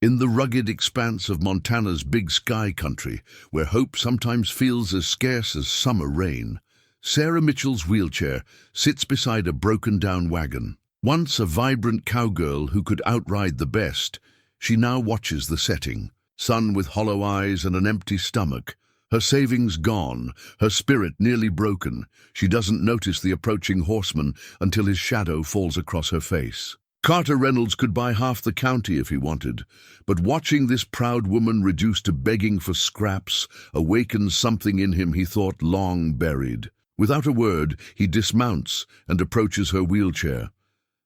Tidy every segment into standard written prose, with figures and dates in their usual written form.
In the rugged expanse of Montana's big sky country, where hope sometimes feels as scarce as summer rain, Sarah Mitchell's wheelchair sits beside a broken-down wagon. Once a vibrant cowgirl who could outride the best, she now watches the setting. Sun with hollow eyes and an empty stomach. Her savings gone, her spirit nearly broken. She doesn't notice the approaching horseman until his shadow falls across her face. Carter Reynolds could buy half the county if he wanted, but watching this proud woman reduced to begging for scraps awakens something in him he thought long buried. Without a word, he dismounts and approaches her wheelchair.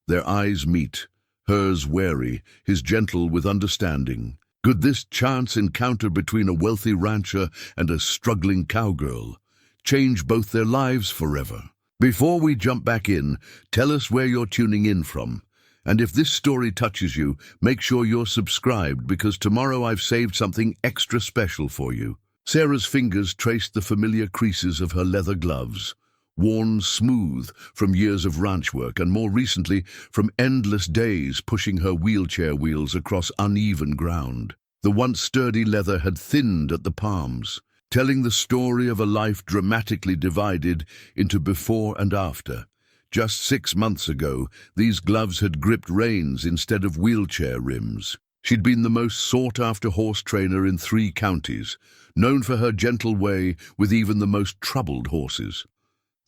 Their eyes meet, hers wary, his gentle with understanding. Could this chance encounter between a wealthy rancher and a struggling cowgirl change both their lives forever? Before we jump back in, tell us where you're tuning in from. And if this story touches you, make sure you're subscribed, because tomorrow I've saved something extra special for you. Sarah's fingers traced the familiar creases of her leather gloves, worn smooth from years of ranch work and more recently from endless days pushing her wheelchair wheels across uneven ground. The once sturdy leather had thinned at the palms, telling the story of a life dramatically divided into before and after. Just 6 months ago, these gloves had gripped reins instead of wheelchair rims. She'd been the most sought-after horse trainer in 3 counties, known for her gentle way with even the most troubled horses.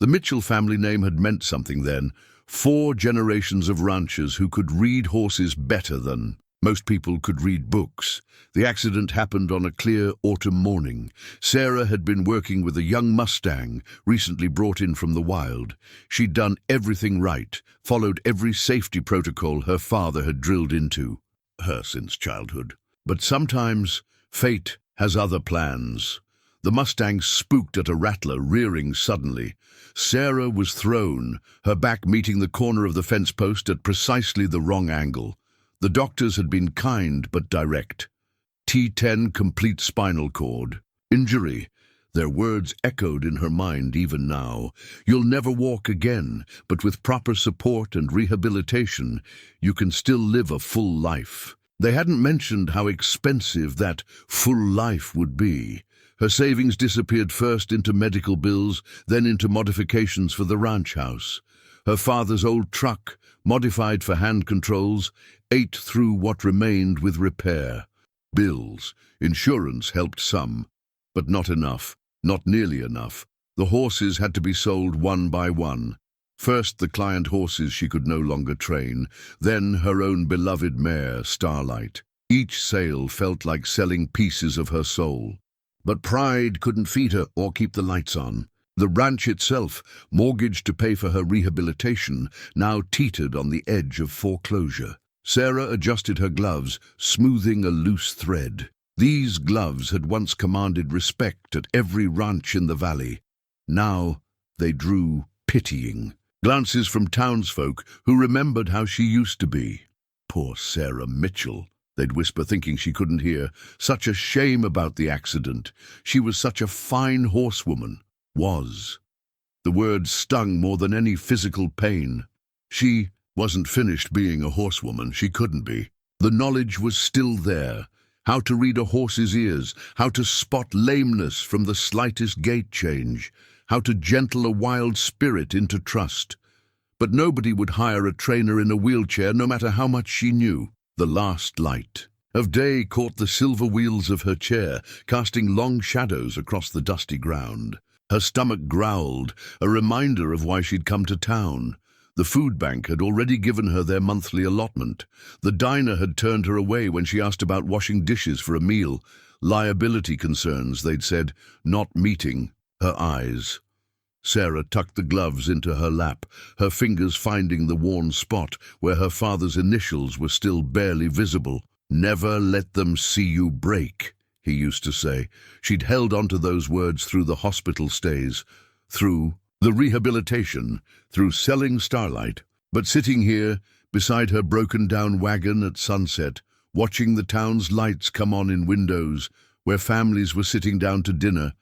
The Mitchell family name had meant something then. 4 generations of ranchers who could read horses better than most people could read books. The accident happened on a clear autumn morning. Sarah had been working with a young Mustang, recently brought in from the wild. She'd done everything right, followed every safety protocol her father had drilled into her since childhood. But sometimes fate has other plans. The Mustang spooked at a rattler, rearing suddenly. Sarah was thrown, her back meeting the corner of the fence post at precisely the wrong angle. The doctors had been kind but direct. T10 complete spinal cord. Injury. Their words echoed in her mind even now. You'll never walk again, but with proper support and rehabilitation, you can still live a full life. They hadn't mentioned how expensive that full life would be. Her savings disappeared first into medical bills, then into modifications for the ranch house. Her father's old truck, modified for hand controls, ate through what remained with repair. Bills, insurance helped some, but not enough, not nearly enough. The horses had to be sold one by one. First the client horses she could no longer train, then her own beloved mare, Starlight. Each sale felt like selling pieces of her soul. But pride couldn't feed her or keep the lights on. The ranch itself, mortgaged to pay for her rehabilitation, now teetered on the edge of foreclosure. Sarah adjusted her gloves, smoothing a loose thread. These gloves had once commanded respect at every ranch in the valley. Now they drew pitying glances from townsfolk who remembered how she used to be. Poor Sarah Mitchell, they'd whisper, thinking she couldn't hear. Such a shame about the accident. She was such a fine horsewoman. Was. The words stung more than any physical pain. She wasn't finished being a horsewoman. She couldn't be. The knowledge was still there. How to read a horse's ears, how to spot lameness from the slightest gait change, how to gentle a wild spirit into trust. But nobody would hire a trainer in a wheelchair, no matter how much she knew. The last light of day caught the silver wheels of her chair, casting long shadows across the dusty ground. Her stomach growled, a reminder of why she'd come to town. The food bank had already given her their monthly allotment. The diner had turned her away when she asked about washing dishes for a meal. Liability concerns, they'd said, not meeting her eyes. Sarah tucked the gloves into her lap, her fingers finding the worn spot where her father's initials were still barely visible. Never let them see you break, he used to say. She'd held onto those words through the hospital stays, through the rehabilitation, through selling Starlight. But sitting here, beside her broken-down wagon at sunset, watching the town's lights come on in windows, where families were sitting down to dinner,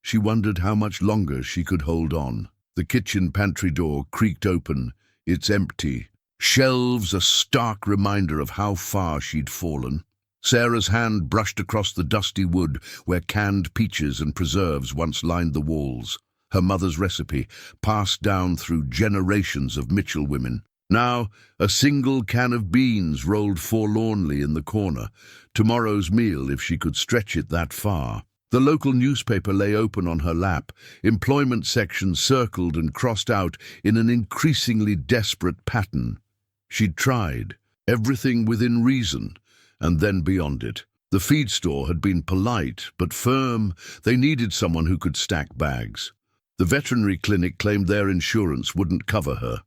she wondered how much longer she could hold on. The kitchen pantry door creaked open. It's empty. Shelves a stark reminder of how far she'd fallen. Sarah's hand brushed across the dusty wood where canned peaches and preserves once lined the walls. Her mother's recipe, passed down through generations of Mitchell women. Now, a single can of beans rolled forlornly in the corner. Tomorrow's meal, if she could stretch it that far. The local newspaper lay open on her lap, employment sections circled and crossed out in an increasingly desperate pattern. She'd tried, everything within reason, and then beyond it. The feed store had been polite, but firm. They needed someone who could stack bags. The veterinary clinic claimed their insurance wouldn't cover her.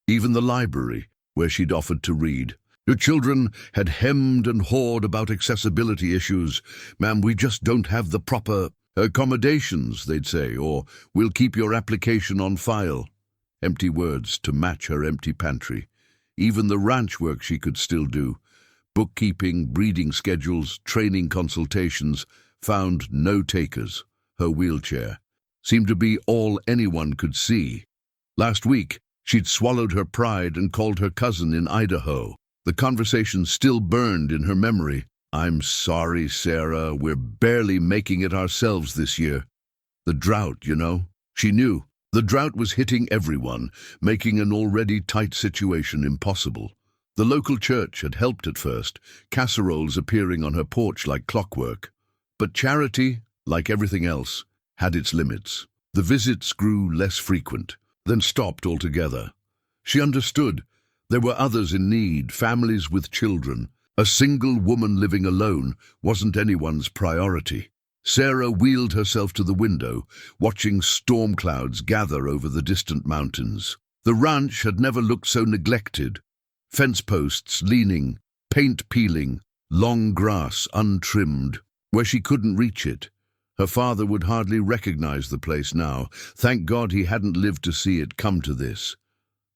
Even the library, where she'd offered to read. Her children had hemmed and hawed about accessibility issues. "Ma'am, we just don't have the proper accommodations," they'd say, or "we'll keep your application on file." Empty words to match her empty pantry. Even the ranch work she could still do. Bookkeeping, breeding schedules, training consultations, found no takers. Her wheelchair seemed to be all anyone could see. Last week, she'd swallowed her pride and called her cousin in Idaho. The conversation still burned in her memory. "I'm sorry, Sarah, we're barely making it ourselves this year. The drought, you know." She knew. The drought was hitting everyone, making an already tight situation impossible. The local church had helped at first, casseroles appearing on her porch like clockwork. But charity, like everything else, had its limits. The visits grew less frequent, then stopped altogether. She understood. There were others in need, families with children. A single woman living alone wasn't anyone's priority. Sarah wheeled herself to the window, watching storm clouds gather over the distant mountains. The ranch had never looked so neglected. Fence posts leaning, paint peeling, long grass untrimmed, where she couldn't reach it. Her father would hardly recognize the place now. Thank God he hadn't lived to see it come to this.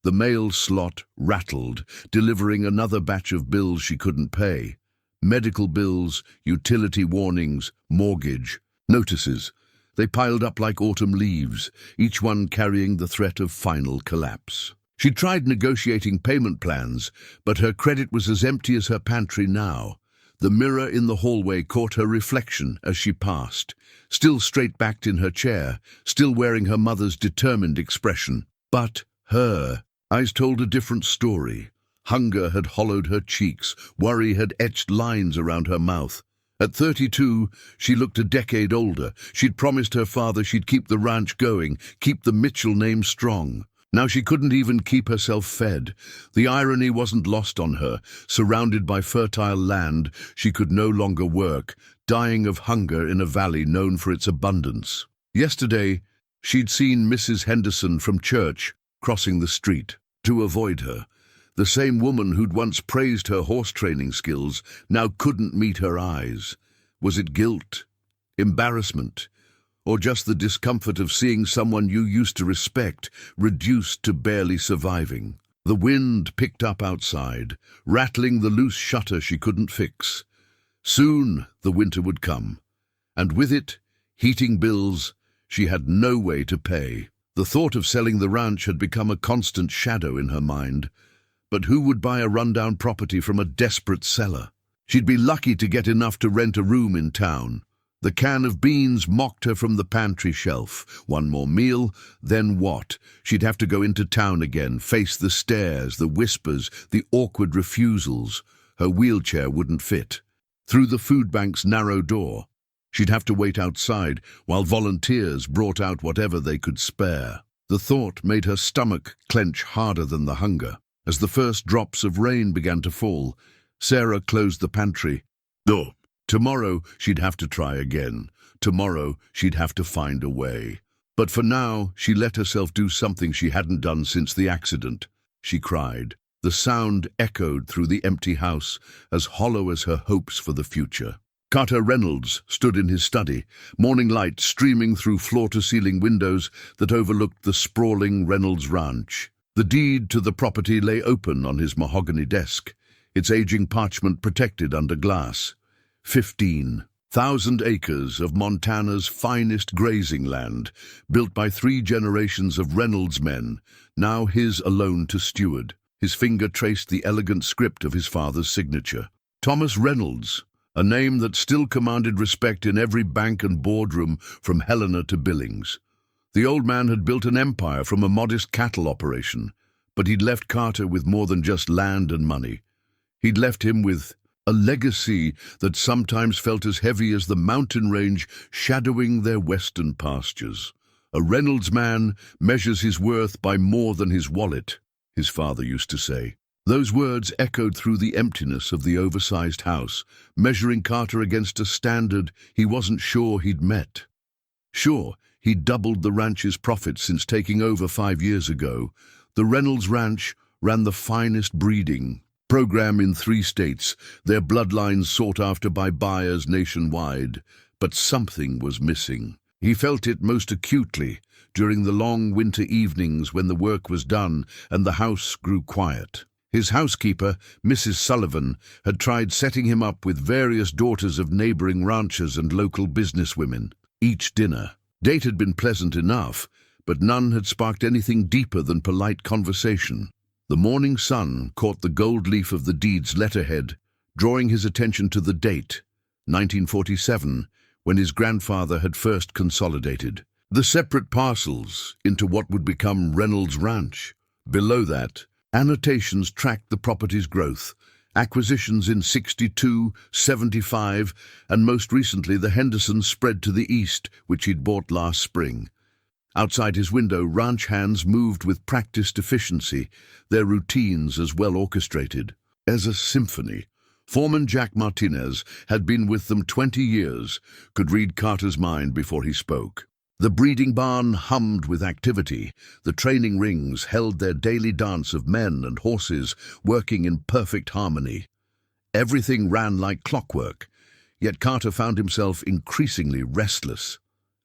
The mail slot rattled, delivering another batch of bills she couldn't pay. Medical bills, utility warnings, mortgage, notices. They piled up like autumn leaves, each one carrying the threat of final collapse. She tried negotiating payment plans, but her credit was as empty as her pantry now. The mirror in the hallway caught her reflection as she passed, still straight-backed in her chair, still wearing her mother's determined expression. But her eyes told a different story. Hunger had hollowed her cheeks, worry had etched lines around her mouth. At 32, she looked a decade older. She'd promised her father she'd keep the ranch going, keep the Mitchell name strong. Now she couldn't even keep herself fed. The irony wasn't lost on her. Surrounded by fertile land, she could no longer work, dying of hunger in a valley known for its abundance. Yesterday, she'd seen Mrs. Henderson from church crossing the street. To avoid her, the same woman who'd once praised her horse training skills now couldn't meet her eyes. Was it guilt, embarrassment, or just the discomfort of seeing someone you used to respect reduced to barely surviving? The wind picked up outside, rattling the loose shutter she couldn't fix. Soon the winter would come, and with it, heating bills she had no way to pay. The thought of selling the ranch had become a constant shadow in her mind. But who would buy a rundown property from a desperate seller? She'd be lucky to get enough to rent a room in town. The can of beans mocked her from the pantry shelf. One more meal, then what? She'd have to go into town again, face the stares, the whispers, the awkward refusals. Her wheelchair wouldn't fit. Through the food bank's narrow door, she'd have to wait outside while volunteers brought out whatever they could spare. The thought made her stomach clench harder than the hunger. As the first drops of rain began to fall, Sarah closed the pantry. Oh, tomorrow she'd have to try again. Tomorrow she'd have to find a way. But for now, she let herself do something she hadn't done since the accident. She cried. The sound echoed through the empty house, as hollow as her hopes for the future. Carter Reynolds stood in his study, morning light streaming through floor-to-ceiling windows that overlooked the sprawling Reynolds ranch. The deed to the property lay open on his mahogany desk, its aging parchment protected under glass. 15,000 acres of Montana's finest grazing land, built by 3 generations of Reynolds men, now his alone to steward. His finger traced the elegant script of his father's signature. Thomas Reynolds, a name that still commanded respect in every bank and boardroom from Helena to Billings. The old man had built an empire from a modest cattle operation, but he'd left Carter with more than just land and money. He'd left him with a legacy that sometimes felt as heavy as the mountain range shadowing their western pastures. A Reynolds man measures his worth by more than his wallet, his father used to say. Those words echoed through the emptiness of the oversized house, measuring Carter against a standard he wasn't sure he'd met. Sure, he'd doubled the ranch's profits since taking over 5 years ago. The Reynolds Ranch ran the finest breeding program in 3 states, their bloodlines sought after by buyers nationwide. But something was missing. He felt it most acutely during the long winter evenings when the work was done and the house grew quiet. His housekeeper, Mrs. Sullivan, had tried setting him up with various daughters of neighboring ranchers and local businesswomen. Each dinner date had been pleasant enough, but none had sparked anything deeper than polite conversation. The morning sun caught the gold leaf of the deed's letterhead, drawing his attention to the date, 1947, when his grandfather had first consolidated the separate parcels into what would become Reynolds Ranch. Below that, annotations tracked the property's growth, acquisitions in 62, 75, and most recently the Hendersons spread to the east, which he'd bought last spring. Outside his window, ranch hands moved with practiced efficiency, their routines as well orchestrated as a symphony. Foreman Jack Martinez had been with them 20 years, could read Carter's mind before he spoke. The breeding barn hummed with activity. The training rings held their daily dance of men and horses working in perfect harmony. Everything ran like clockwork, yet Carter found himself increasingly restless.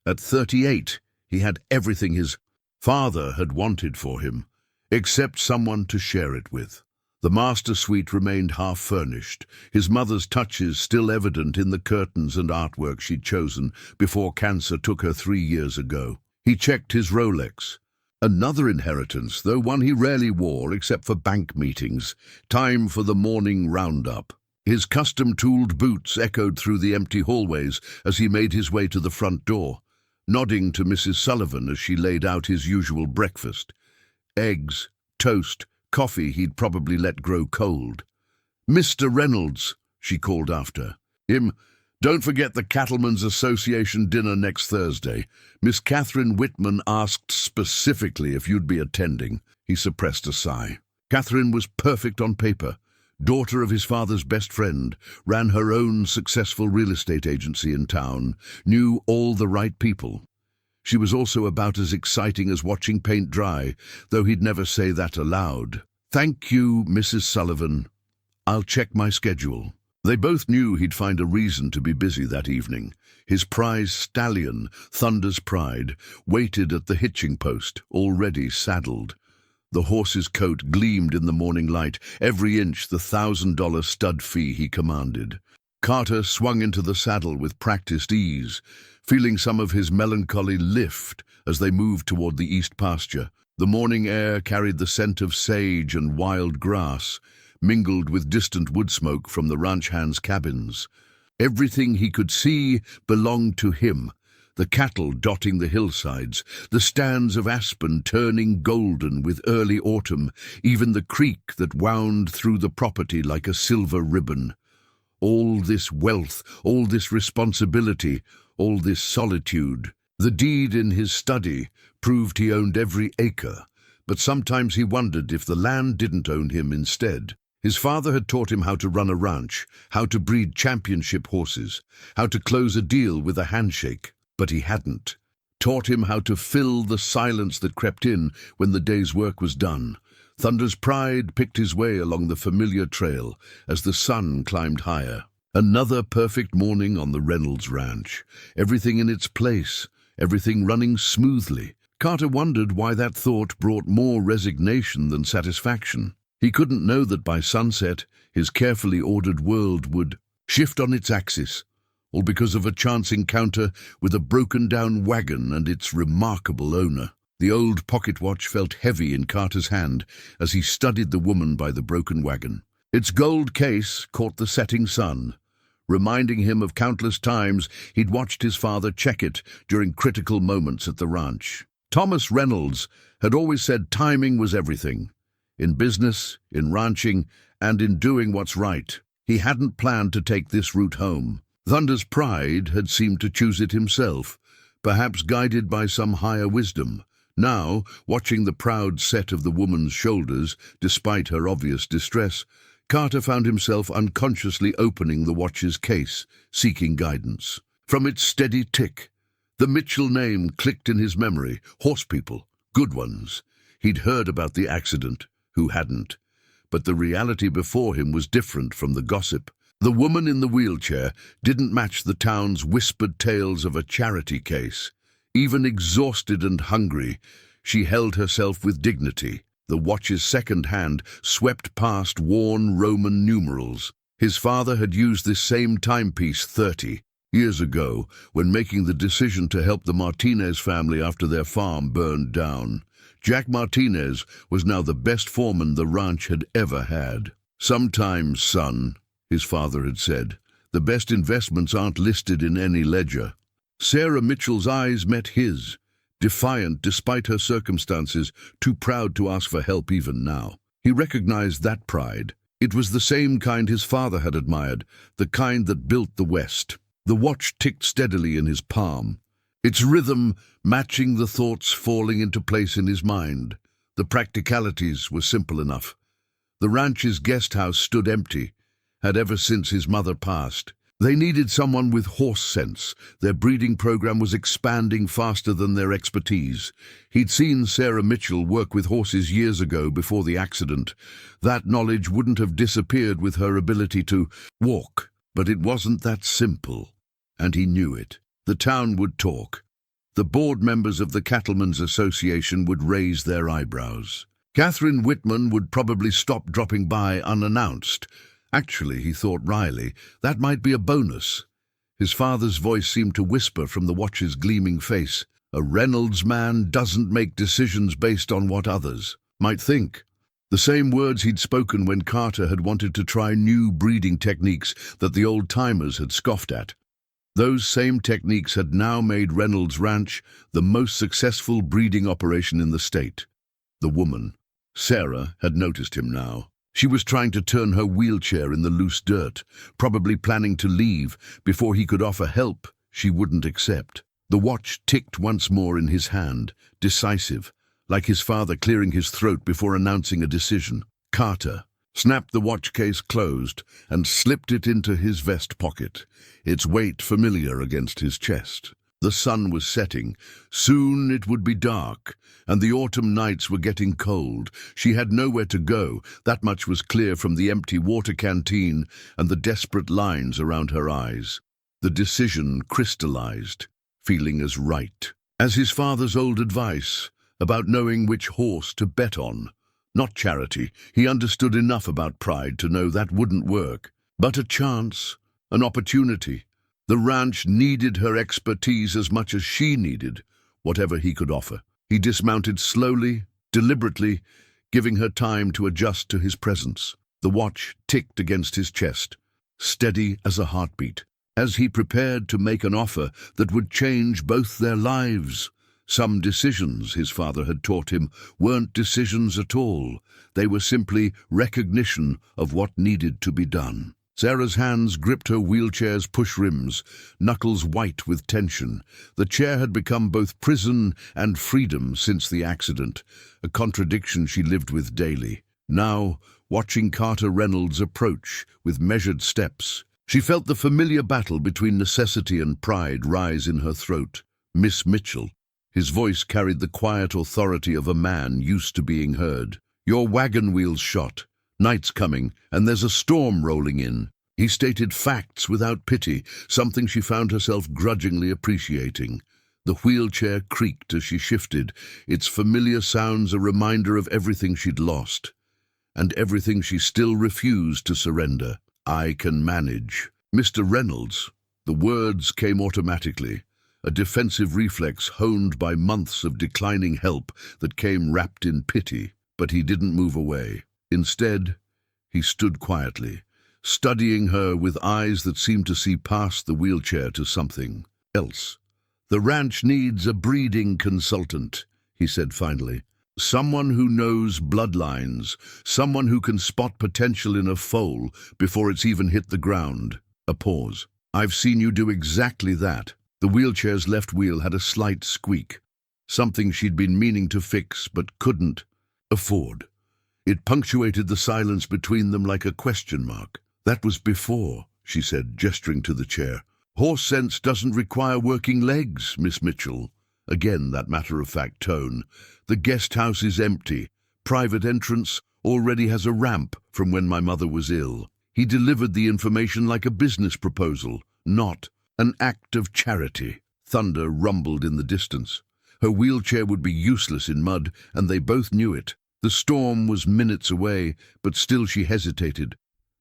At 38, he had everything his father had wanted for him, except someone to share it with. The master suite remained half-furnished, his mother's touches still evident in the curtains and artwork she'd chosen before cancer took her 3 years ago. He checked his Rolex. Another inheritance, though one he rarely wore except for bank meetings. Time for the morning roundup. His custom-tooled boots echoed through the empty hallways as he made his way to the front door, nodding to Mrs. Sullivan as she laid out his usual breakfast. Eggs, toast, coffee he'd probably let grow cold. "Mr. Reynolds," she called after him, "don't forget the Cattlemen's Association dinner next Thursday. Miss Catherine Whitman asked specifically if you'd be attending." He suppressed a sigh. Catherine was perfect on paper. Daughter of his father's best friend, ran her own successful real estate agency in town, knew all the right people. She was also about as exciting as watching paint dry, though he'd never say that aloud. "Thank you, Mrs. Sullivan. I'll check my schedule." They both knew he'd find a reason to be busy that evening. His prize stallion, Thunder's Pride, waited at the hitching post, already saddled. The horse's coat gleamed in the morning light, every inch the $1,000 stud fee he commanded. Carter swung into the saddle with practiced ease, feeling some of his melancholy lift as they moved toward the east pasture. The morning air carried the scent of sage and wild grass, mingled with distant wood smoke from the ranch hands' cabins. Everything he could see belonged to him. The cattle dotting the hillsides, the stands of aspen turning golden with early autumn, even the creek that wound through the property like a silver ribbon. All this wealth, all this responsibility, all this solitude. The deed in his study proved he owned every acre, but sometimes he wondered if the land didn't own him instead. His father had taught him how to run a ranch, how to breed championship horses, how to close a deal with a handshake. But he hadn't taught him how to fill the silence that crept in when the day's work was done. Thunder's Pride picked his way along the familiar trail as the sun climbed higher. Another perfect morning on the Reynolds Ranch. Everything in its place, everything running smoothly. Carter wondered why that thought brought more resignation than satisfaction. He couldn't know that by sunset, his carefully ordered world would shift on its axis, all because of a chance encounter with a broken-down wagon and its remarkable owner. The old pocket watch felt heavy in Carter's hand as he studied the woman by the broken wagon. Its gold case caught the setting sun, reminding him of countless times he'd watched his father check it during critical moments at the ranch. Thomas Reynolds had always said timing was everything. In business, in ranching, and in doing what's right. He hadn't planned to take this route home. Thunder's pride had seemed to choose it himself, perhaps guided by some higher wisdom. Now, watching the proud set of the woman's shoulders, despite her obvious distress, Carter found himself unconsciously opening the watch's case, seeking guidance. From its steady tick, the Mitchell name clicked in his memory. Horse people, good ones. He'd heard about the accident, who hadn't? But the reality before him was different from the gossip. The woman in the wheelchair didn't match the town's whispered tales of a charity case. Even exhausted and hungry, she held herself with dignity. The watch's second hand swept past worn Roman numerals. His father had used this same timepiece 30 years ago when making the decision to help the Martinez family after their farm burned down. Jack Martinez was now the best foreman the ranch had ever had. "Sometimes, son," his father had said, "the best investments aren't listed in any ledger." Sarah Mitchell's eyes met his, defiant despite her circumstances, too proud to ask for help even now. He recognized that pride. It was the same kind his father had admired, the kind that built the West. The watch ticked steadily in his palm, its rhythm matching the thoughts falling into place in his mind. The practicalities were simple enough. The ranch's guest house stood empty, had ever since his mother passed. They needed someone with horse sense. Their breeding program was expanding faster than their expertise. He'd seen Sarah Mitchell work with horses years ago before the accident. That knowledge wouldn't have disappeared with her ability to walk. But it wasn't that simple, and he knew it. The town would talk. The board members of the Cattlemen's Association would raise their eyebrows. Catherine Whitman would probably stop dropping by unannounced. Actually, he thought wryly, that might be a bonus. His father's voice seemed to whisper from the watch's gleaming face. A Reynolds man doesn't make decisions based on what others might think. The same words he'd spoken when Carter had wanted to try new breeding techniques that the old-timers had scoffed at. Those same techniques had now made Reynolds Ranch the most successful breeding operation in the state. The woman, Sarah, had noticed him now. She was trying to turn her wheelchair in the loose dirt, probably planning to leave before he could offer help she wouldn't accept. The watch ticked once more in his hand, decisive, like his father clearing his throat before announcing a decision. Carter snapped the watch case closed and slipped it into his vest pocket, its weight familiar against his chest. The sun was setting. Soon it would be dark, and the autumn nights were getting cold. She had nowhere to go. That much was clear from the empty water canteen and the desperate lines around her eyes. The decision crystallized, feeling as right as his father's old advice about knowing which horse to bet on. Not charity. He understood enough about pride to know that wouldn't work. But a chance, an opportunity. The ranch needed her expertise as much as she needed whatever he could offer. He dismounted slowly, deliberately, giving her time to adjust to his presence. The watch ticked against his chest, steady as a heartbeat, as he prepared to make an offer that would change both their lives. Some decisions, his father had taught him, weren't decisions at all. They were simply recognition of what needed to be done. Sarah's hands gripped her wheelchair's push rims, knuckles white with tension. The chair had become both prison and freedom since the accident, a contradiction she lived with daily. Now, watching Carter Reynolds approach with measured steps, she felt the familiar battle between necessity and pride rise in her throat. "Miss Mitchell." His voice carried the quiet authority of a man used to being heard. "Your wagon wheel's shot. Night's coming, and there's a storm rolling in." He stated facts without pity, something she found herself grudgingly appreciating. The wheelchair creaked as she shifted, its familiar sounds a reminder of everything she'd lost, and everything she still refused to surrender. "I can manage." "Mr. Reynolds." The words came automatically, a defensive reflex honed by months of declining help that came wrapped in pity. But he didn't move away. Instead, he stood quietly, studying her with eyes that seemed to see past the wheelchair to something else. "The ranch needs a breeding consultant," he said finally. "Someone who knows bloodlines, someone who can spot potential in a foal before it's even hit the ground." A pause. "I've seen you do exactly that." The wheelchair's left wheel had a slight squeak, something she'd been meaning to fix but couldn't afford. It punctuated the silence between them like a question mark. "That was before," she said, gesturing to the chair. "Horse sense doesn't require working legs, Miss Mitchell." Again that matter-of-fact tone. "The guest house is empty. Private entrance already has a ramp from when my mother was ill." He delivered the information like a business proposal, not an act of charity. Thunder rumbled in the distance. Her wheelchair would be useless in mud, and they both knew it. The storm was minutes away, but still she hesitated.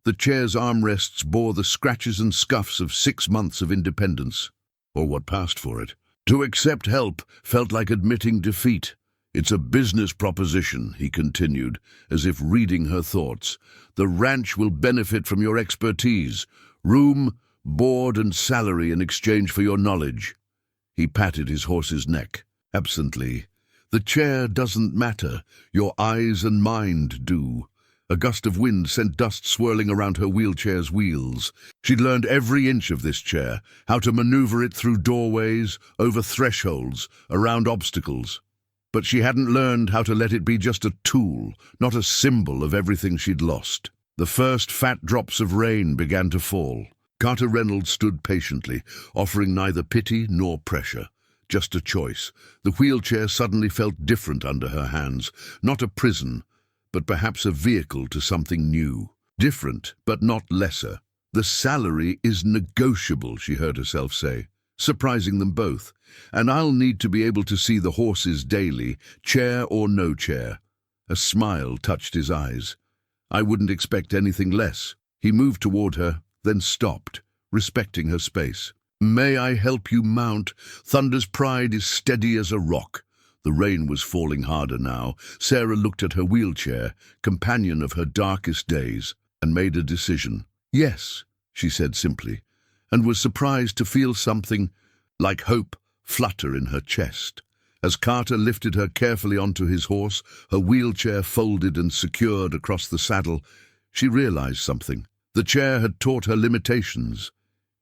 The chair's armrests bore the scratches and scuffs of 6 months of independence, or what passed for it. To accept help felt like admitting defeat. "It's a business proposition," he continued, as if reading her thoughts. "The ranch will benefit from your expertise. Room, board, and salary in exchange for your knowledge." He patted his horse's neck, absently. "The chair doesn't matter. Your eyes and mind do." A gust of wind sent dust swirling around her wheelchair's wheels. She'd learned every inch of this chair, how to maneuver it through doorways, over thresholds, around obstacles. But she hadn't learned how to let it be just a tool, not a symbol of everything she'd lost. The first fat drops of rain began to fall. Carter Reynolds stood patiently, offering neither pity nor pressure. Just a choice. The wheelchair suddenly felt different under her hands, not a prison, but perhaps a vehicle to something new. Different, but not lesser. "The salary is negotiable," she heard herself say, surprising them both. "And I'll need to be able to see the horses daily, chair or no chair." A smile touched his eyes. "I wouldn't expect anything less." He moved toward her, then stopped, respecting her space. "May I help you mount? Thunder's pride is steady as a rock." The rain was falling harder now. Sarah looked at her wheelchair, companion of her darkest days, and made a decision. "Yes," she said simply, and was surprised to feel something like hope flutter in her chest. As Carter lifted her carefully onto his horse, her wheelchair folded and secured across the saddle, she realized something. The chair had taught her limitations.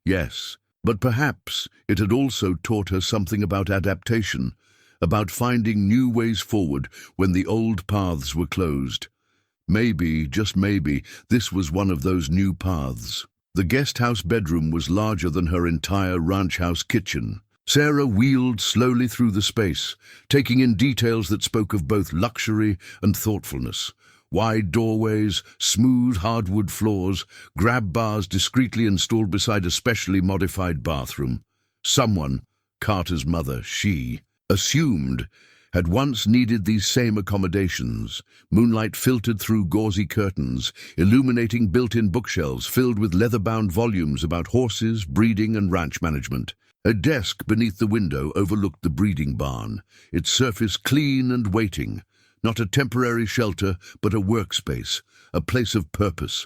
Yes, but perhaps it had also taught her something about adaptation, about finding new ways forward when the old paths were closed. Maybe, just maybe, this was one of those new paths. The guest house bedroom was larger than her entire ranch house kitchen. Sarah wheeled slowly through the space, taking in details that spoke of both luxury and thoughtfulness. Wide doorways, smooth hardwood floors, grab bars discreetly installed beside a specially modified bathroom. Someone, Carter's mother, she, assumed, had once needed these same accommodations. Moonlight filtered through gauzy curtains, illuminating built-in bookshelves filled with leather-bound volumes about horses, breeding, and ranch management. A desk beneath the window overlooked the breeding barn, its surface clean and waiting. Not a temporary shelter, but a workspace, a place of purpose.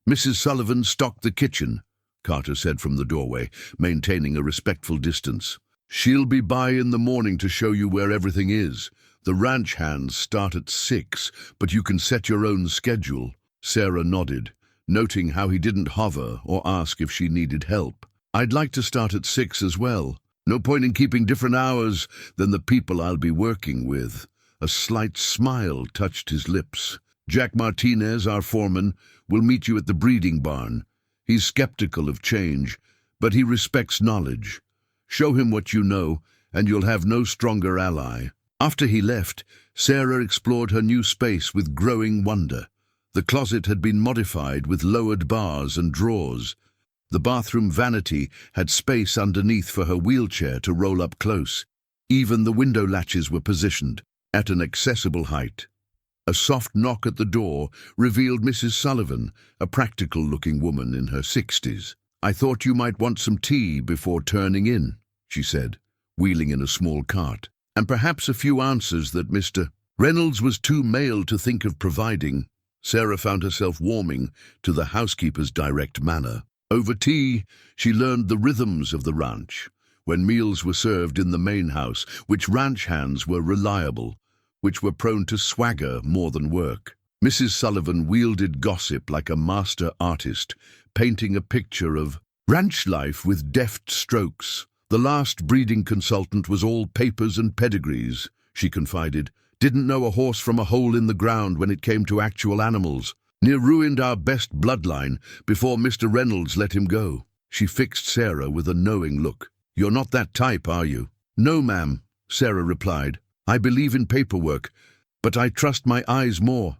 "Mrs. Sullivan stocked the kitchen," Carter said from the doorway, maintaining a respectful distance. "She'll be by in the morning to show you where everything is. The ranch hands start at 6, but you can set your own schedule." Sarah nodded, noting how he didn't hover or ask if she needed help. "I'd like to start at 6 as well. No point in keeping different hours than the people I'll be working with." A slight smile touched his lips. "Jack Martinez, our foreman, will meet you at the breeding barn. He's skeptical of change, but he respects knowledge. Show him what you know, and you'll have no stronger ally." After he left, Sarah explored her new space with growing wonder. The closet had been modified with lowered bars and drawers. The bathroom vanity had space underneath for her wheelchair to roll up close. Even the window latches were positioned at an accessible height. A soft knock at the door revealed Mrs. Sullivan, a practical-looking woman in her 60s. "I thought you might want some tea before turning in," she said, wheeling in a small cart, "and perhaps a few answers that Mr. Reynolds was too male to think of providing." Sarah found herself warming to the housekeeper's direct manner. Over tea, she learned the rhythms of the ranch, when meals were served in the main house, which ranch hands were reliable, which were prone to swagger more than work. Mrs. Sullivan wielded gossip like a master artist, painting a picture of ranch life with deft strokes. The last breeding consultant was all papers and pedigrees, she confided. Didn't know a horse from a hole in the ground when it came to actual animals. Near ruined our best bloodline before Mr. Reynolds let him go. She fixed Sarah with a knowing look. You're not that type, are you? No, ma'am, Sarah replied. I believe in paperwork, but I trust my eyes more.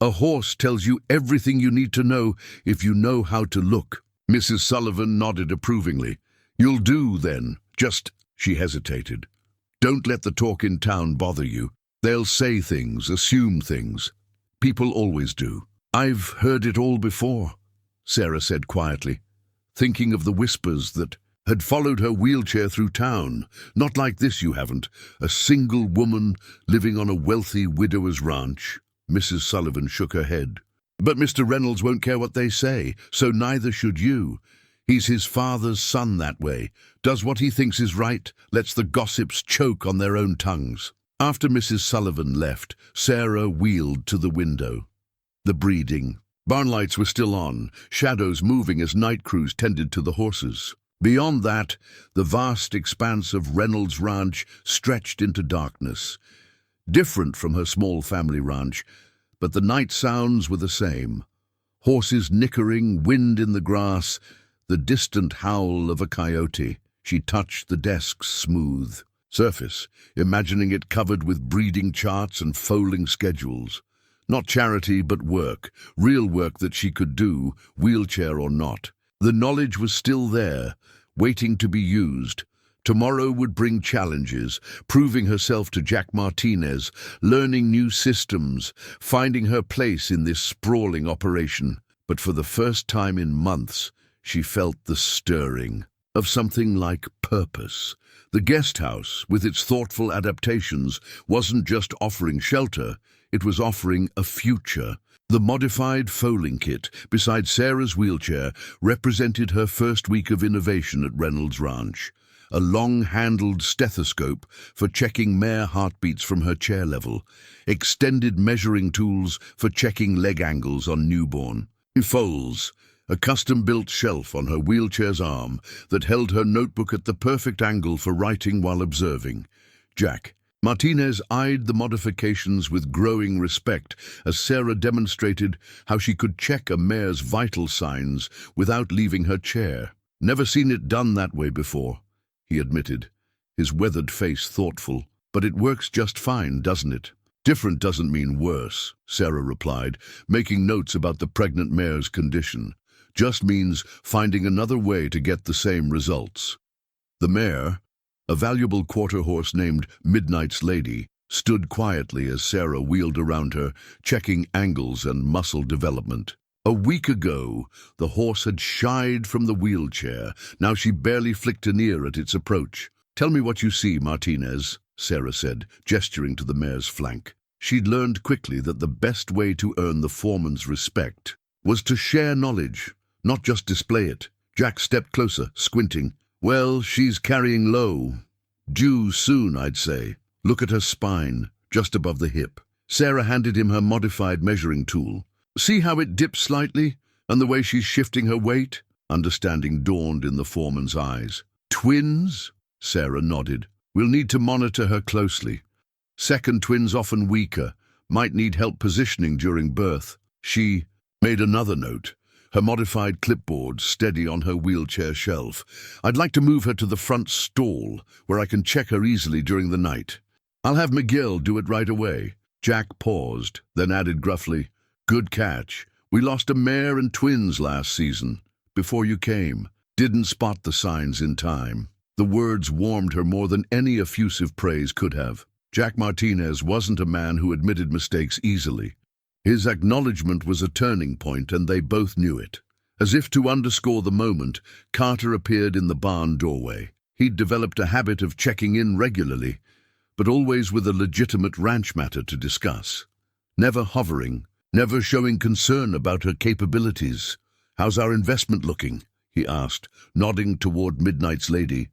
A horse tells you everything you need to know if you know how to look. Mrs. Sullivan nodded approvingly. You'll do, then. Just, she hesitated. Don't let the talk in town bother you. They'll say things, assume things. People always do. I've heard it all before, Sarah said quietly, thinking of the whispers that had followed her wheelchair through town. Not like this, you haven't. A single woman living on a wealthy widower's ranch. Mrs. Sullivan shook her head. But Mr. Reynolds won't care what they say, so neither should you. He's his father's son that way. Does what he thinks is right, lets the gossips choke on their own tongues. After Mrs. Sullivan left, Sarah wheeled to the window. The breeding. Barn lights were still on, shadows moving as night crews tended to the horses. Beyond that, the vast expanse of Reynolds Ranch stretched into darkness. Different from her small family ranch, but the night sounds were the same. Horses nickering, wind in the grass, the distant howl of a coyote. She touched the desk's smooth surface, imagining it covered with breeding charts and foaling schedules. Not charity, but work, real work that she could do, wheelchair or not. The knowledge was still there, waiting to be used. Tomorrow would bring challenges, proving herself to Jack Martinez, learning new systems, finding her place in this sprawling operation. But for the first time in months, she felt the stirring of something like purpose. The guest house, with its thoughtful adaptations, wasn't just offering shelter, it was offering a future. The modified foaling kit, beside Sarah's wheelchair, represented her first week of innovation at Reynolds Ranch. A long-handled stethoscope for checking mare heartbeats from her chair level, extended measuring tools for checking leg angles on newborn. Foals, a custom-built shelf on her wheelchair's arm that held her notebook at the perfect angle for writing while observing. Jack Martinez eyed the modifications with growing respect as Sarah demonstrated how she could check a mare's vital signs without leaving her chair. Never seen it done that way before, he admitted, his weathered face thoughtful. But it works just fine, doesn't it? Different doesn't mean worse, Sarah replied, making notes about the pregnant mare's condition. Just means finding another way to get the same results. The mare, a valuable quarter horse named Midnight's Lady, stood quietly as Sarah wheeled around her, checking angles and muscle development. A week ago, the horse had shied from the wheelchair. Now she barely flicked an ear at its approach. Tell me what you see, Martinez, Sarah said, gesturing to the mare's flank. She'd learned quickly that the best way to earn the foreman's respect was to share knowledge, not just display it. Jack stepped closer, squinting. Well, she's carrying low. Due soon, I'd say. Look at her spine, just above the hip. Sarah handed him her modified measuring tool. See how it dips slightly, and the way she's shifting her weight? Understanding dawned in the foreman's eyes. Twins? Sarah nodded. We'll need to monitor her closely. Second twins often weaker, might need help positioning during birth. She made another note, her modified clipboard steady on her wheelchair shelf. I'd like to move her to the front stall, where I can check her easily during the night. I'll have Miguel do it right away. Jack paused, then added gruffly, Good catch. We lost a mare and twins last season, before you came. Didn't spot the signs in time. The words warmed her more than any effusive praise could have. Jack Martinez wasn't a man who admitted mistakes easily. His acknowledgement was a turning point, and they both knew it. As if to underscore the moment, Carter appeared in the barn doorway. He'd developed a habit of checking in regularly, but always with a legitimate ranch matter to discuss. Never hovering, never showing concern about her capabilities. "How's our investment looking?" he asked, nodding toward Midnight's lady.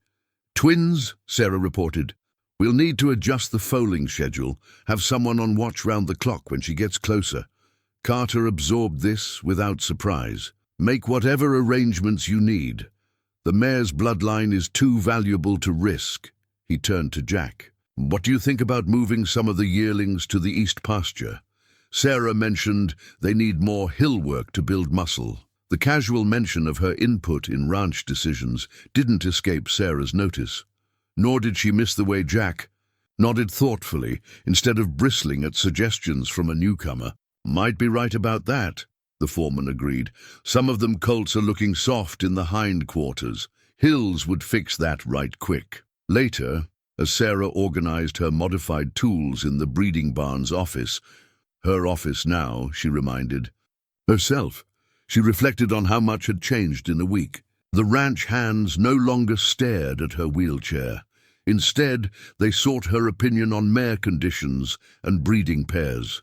"Twins," Sarah reported. "We'll need to adjust the foaling schedule, have someone on watch round the clock when she gets closer." Carter absorbed this without surprise. "Make whatever arrangements you need. The mare's bloodline is too valuable to risk." He turned to Jack. "What do you think about moving some of the yearlings to the east pasture?" Sarah mentioned they need more hill work to build muscle. The casual mention of her input in ranch decisions didn't escape Sarah's notice. Nor did she miss the way Jack nodded thoughtfully instead of bristling at suggestions from a newcomer. "Might be right about that," the foreman agreed. "Some of them colts are looking soft in the hindquarters. Hills would fix that right quick." Later, as Sarah organized her modified tools in the breeding barn's office, her office now, she reminded herself, she reflected on how much had changed in a week. The ranch hands no longer stared at her wheelchair. Instead, they sought her opinion on mare conditions and breeding pairs.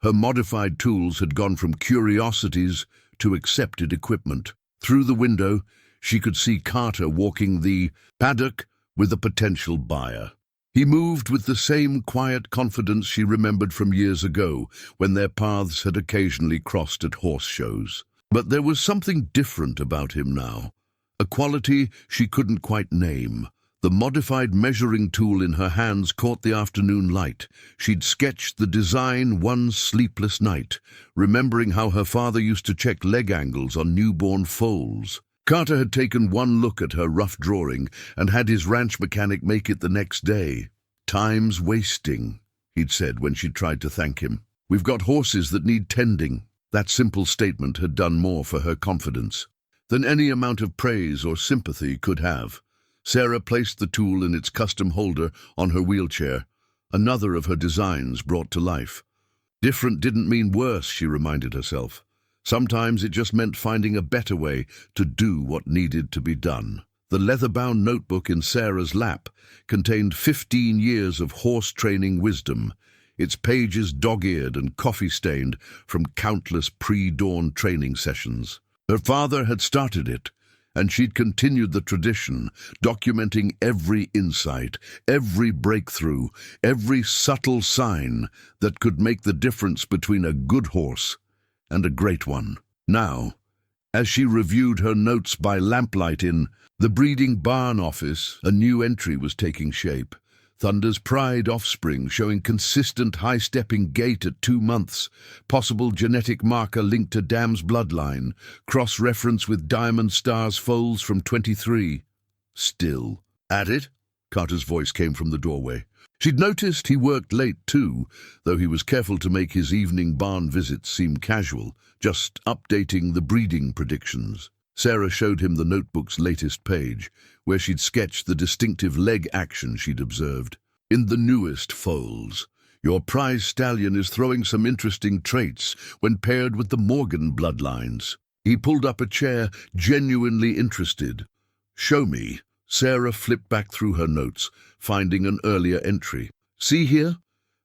Her modified tools had gone from curiosities to accepted equipment. Through the window, she could see Carter walking the paddock with a potential buyer. He moved with the same quiet confidence she remembered from years ago, when their paths had occasionally crossed at horse shows. But there was something different about him now, a quality she couldn't quite name. The modified measuring tool in her hands caught the afternoon light. She'd sketched the design one sleepless night, remembering how her father used to check leg angles on newborn foals. Carter had taken one look at her rough drawing and had his ranch mechanic make it the next day. "Time's wasting," he'd said when she tried to thank him. "We've got horses that need tending." That simple statement had done more for her confidence than any amount of praise or sympathy could have. Sarah placed the tool in its custom holder on her wheelchair, another of her designs brought to life. Different didn't mean worse, she reminded herself. Sometimes it just meant finding a better way to do what needed to be done. The leather-bound notebook in Sarah's lap contained 15 years of horse training wisdom, its pages dog-eared and coffee-stained from countless pre-dawn training sessions. Her father had started it, and she'd continued the tradition, documenting every insight, every breakthrough, every subtle sign that could make the difference between a good horse and a great one. Now, as she reviewed her notes by lamplight in the breeding barn office, a new entry was taking shape. Thunder's Pride offspring showing consistent high-stepping gait at 2 months, possible genetic marker linked to Dam's bloodline, cross-reference with Diamond Star's foals from 23. "Still at it?" Carter's voice came from the doorway. She'd noticed he worked late too, though he was careful to make his evening barn visits seem casual, just updating the breeding predictions. Sarah showed him the notebook's latest page, where she'd sketched the distinctive leg action she'd observed. "In the newest foals, your prize stallion is throwing some interesting traits when paired with the Morgan bloodlines." He pulled up a chair, genuinely interested. "Show me." Sarah flipped back through her notes, finding an earlier entry. "See here?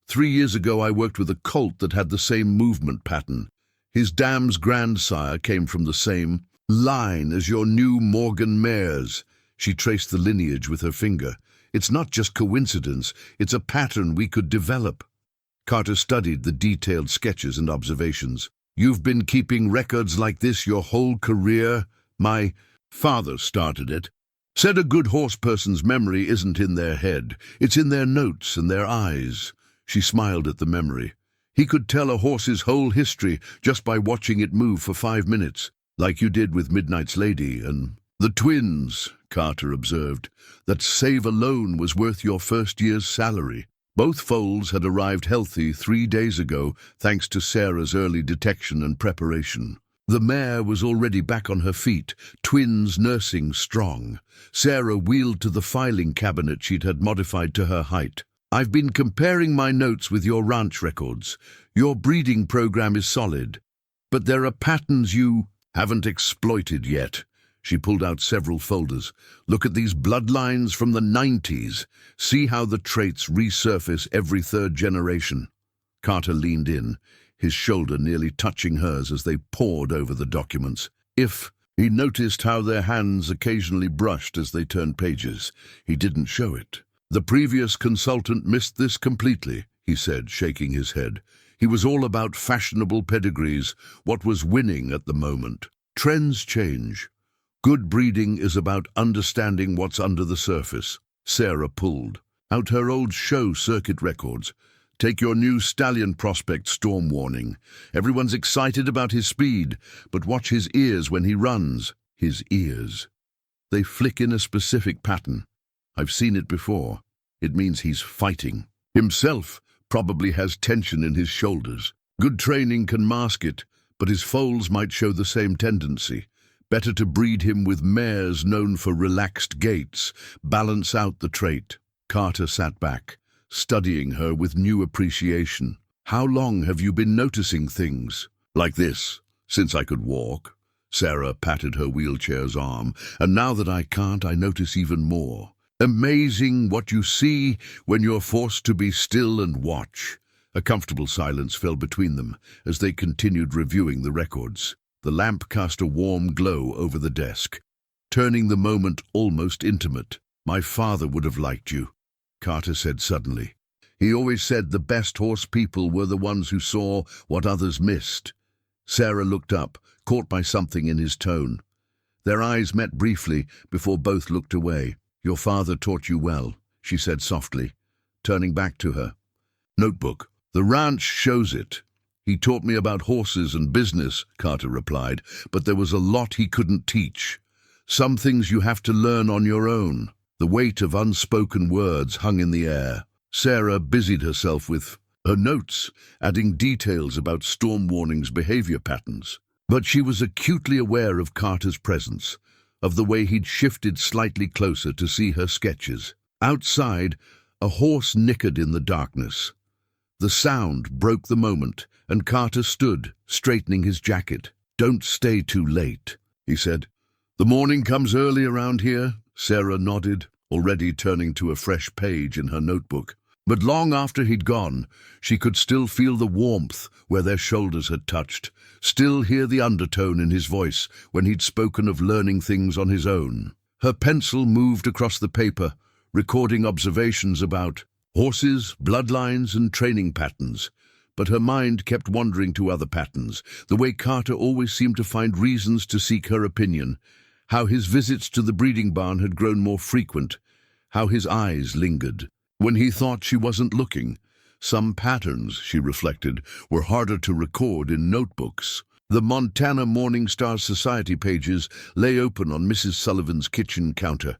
3 years ago I worked with a colt that had the same movement pattern. His Dam's grandsire came from the same line as your new Morgan mares." She traced the lineage with her finger. "It's not just coincidence, it's a pattern we could develop." Carter studied the detailed sketches and observations. "You've been keeping records like this your whole career?" "My father started it. Said a good horse person's memory isn't in their head, it's in their notes and their eyes." She smiled at the memory. "He could tell a horse's whole history just by watching it move for 5 minutes, like you did with Midnight's Lady and the twins," Carter observed. "That save alone was worth your first year's salary." Both foals had arrived healthy 3 days ago, thanks to Sarah's early detection and preparation. The mare was already back on her feet, twins nursing strong. Sarah wheeled to the filing cabinet she'd had modified to her height. "I've been comparing my notes with your ranch records. Your breeding program is solid, but there are patterns you haven't exploited yet." She pulled out several folders. "Look at these bloodlines from the 90s. See how the traits resurface every 3rd generation." Carter leaned in, his shoulder nearly touching hers as they pored over the documents. He noticed how their hands occasionally brushed as they turned pages. He didn't show it. The previous consultant missed this completely, he said, shaking his head. He was all about fashionable pedigrees, what was winning at the moment. Trends change. Good breeding is about understanding what's under the surface. Sarah pulled out her old show circuit records. Take your new stallion prospect storm warning. Everyone's excited about his speed, but watch his ears when he runs. His ears. They flick in a specific pattern. I've seen it before. It means he's fighting. Himself probably has tension in his shoulders. Good training can mask it, but his foals might show the same tendency. Better to breed him with mares known for relaxed gaits, balance out the trait. Carter sat back, studying her with new appreciation. How long have you been noticing things? Like this, since I could walk. Sarah patted her wheelchair's arm, and now that I can't, I notice even more. Amazing what you see when you're forced to be still and watch. A comfortable silence fell between them as they continued reviewing the records. The lamp cast a warm glow over the desk, turning the moment almost intimate. My father would have liked you, Carter said suddenly. He always said the best horse people were the ones who saw what others missed. Sarah looked up, caught by something in his tone. Their eyes met briefly before both looked away. Your father taught you well, she said softly, turning back to her. Notebook. The ranch shows it. He taught me about horses and business, Carter replied, but there was a lot he couldn't teach. Some things you have to learn on your own. The weight of unspoken words hung in the air. Sarah busied herself with her notes, adding details about storm warning's behavior patterns. But she was acutely aware of Carter's presence, of the way he'd shifted slightly closer to see her sketches. Outside, a horse nickered in the darkness. The sound broke the moment, and Carter stood, straightening his jacket. Don't stay too late, he said. The morning comes early around here, Sarah nodded, already turning to a fresh page in her notebook. But long after he'd gone, she could still feel the warmth where their shoulders had touched, still hear the undertone in his voice when he'd spoken of learning things on his own. Her pencil moved across the paper, recording observations about horses, bloodlines, and training patterns. But her mind kept wandering to other patterns, the way Carter always seemed to find reasons to seek her opinion, how his visits to the breeding barn had grown more frequent, how his eyes lingered when he thought she wasn't looking. Some patterns, she reflected, were harder to record in notebooks. The Montana Morning Star Society pages lay open on Mrs. Sullivan's kitchen counter,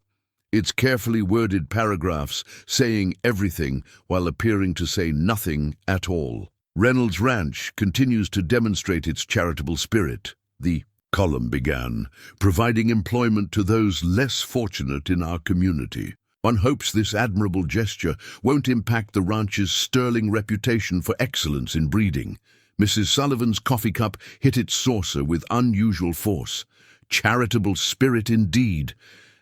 its carefully worded paragraphs saying everything while appearing to say nothing at all. Reynolds Ranch continues to demonstrate its charitable spirit, the column began, providing employment to those less fortunate in our community. One hopes this admirable gesture won't impact the ranch's sterling reputation for excellence in breeding. Mrs. Sullivan's coffee cup hit its saucer with unusual force. Charitable spirit indeed,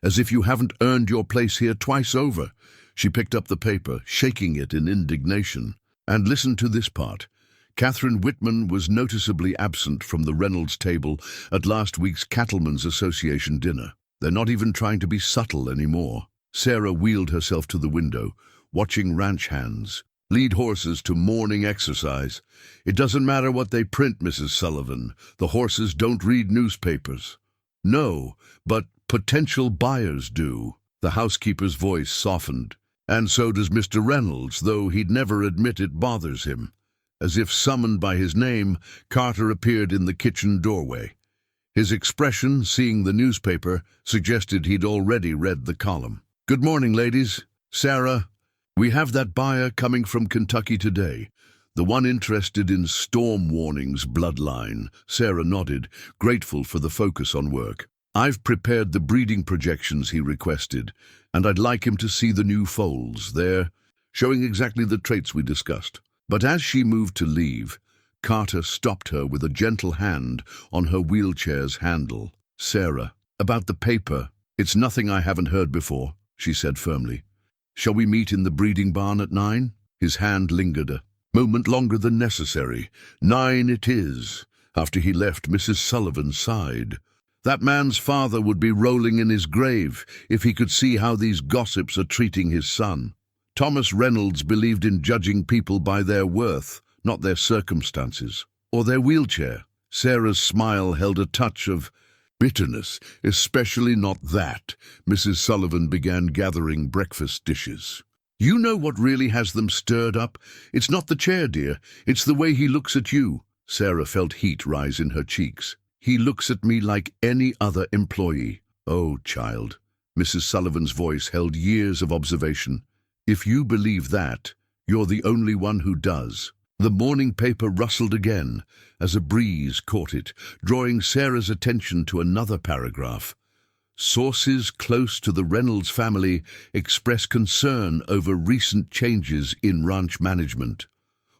as if you haven't earned your place here twice over. She picked up the paper, shaking it in indignation. And listen to this part. Catherine Whitman was noticeably absent from the Reynolds table at last week's Cattlemen's Association dinner. They're not even trying to be subtle anymore. Sarah wheeled herself to the window, watching ranch hands lead horses to morning exercise. It doesn't matter what they print, Mrs. Sullivan. The horses don't read newspapers. No, but potential buyers do. The housekeeper's voice softened. And so does Mr. Reynolds, though he'd never admit it bothers him. As if summoned by his name, Carter appeared in the kitchen doorway. His expression, seeing the newspaper, suggested he'd already read the column. Good morning, ladies. Sarah, we have that buyer coming from Kentucky today. The one interested in storm warning's bloodline. Sarah nodded, grateful for the focus on work. I've prepared the breeding projections he requested, and I'd like him to see the new foals there, showing exactly the traits we discussed. But as she moved to leave, Carter stopped her with a gentle hand on her wheelchair's handle. Sarah, about the paper, it's nothing I haven't heard before, she said firmly. Shall we meet in the breeding barn at 9? His hand lingered Moment longer than necessary. 9 it is, after he left Mrs. Sullivan's side. That man's father would be rolling in his grave if he could see how these gossips are treating his son. Thomas Reynolds believed in judging people by their worth, not their circumstances, or their wheelchair. Sarah's smile held a touch of bitterness, especially not that. Mrs. Sullivan began gathering breakfast dishes. You know what really has them stirred up? It's not the chair, dear. It's the way he looks at you. Sarah felt heat rise in her cheeks. He looks at me like any other employee. Oh, child. Mrs. Sullivan's voice held years of observation. If you believe that, you're the only one who does. The morning paper rustled again as a breeze caught it, drawing Sarah's attention to another paragraph. Sources close to the Reynolds family express concern over recent changes in ranch management.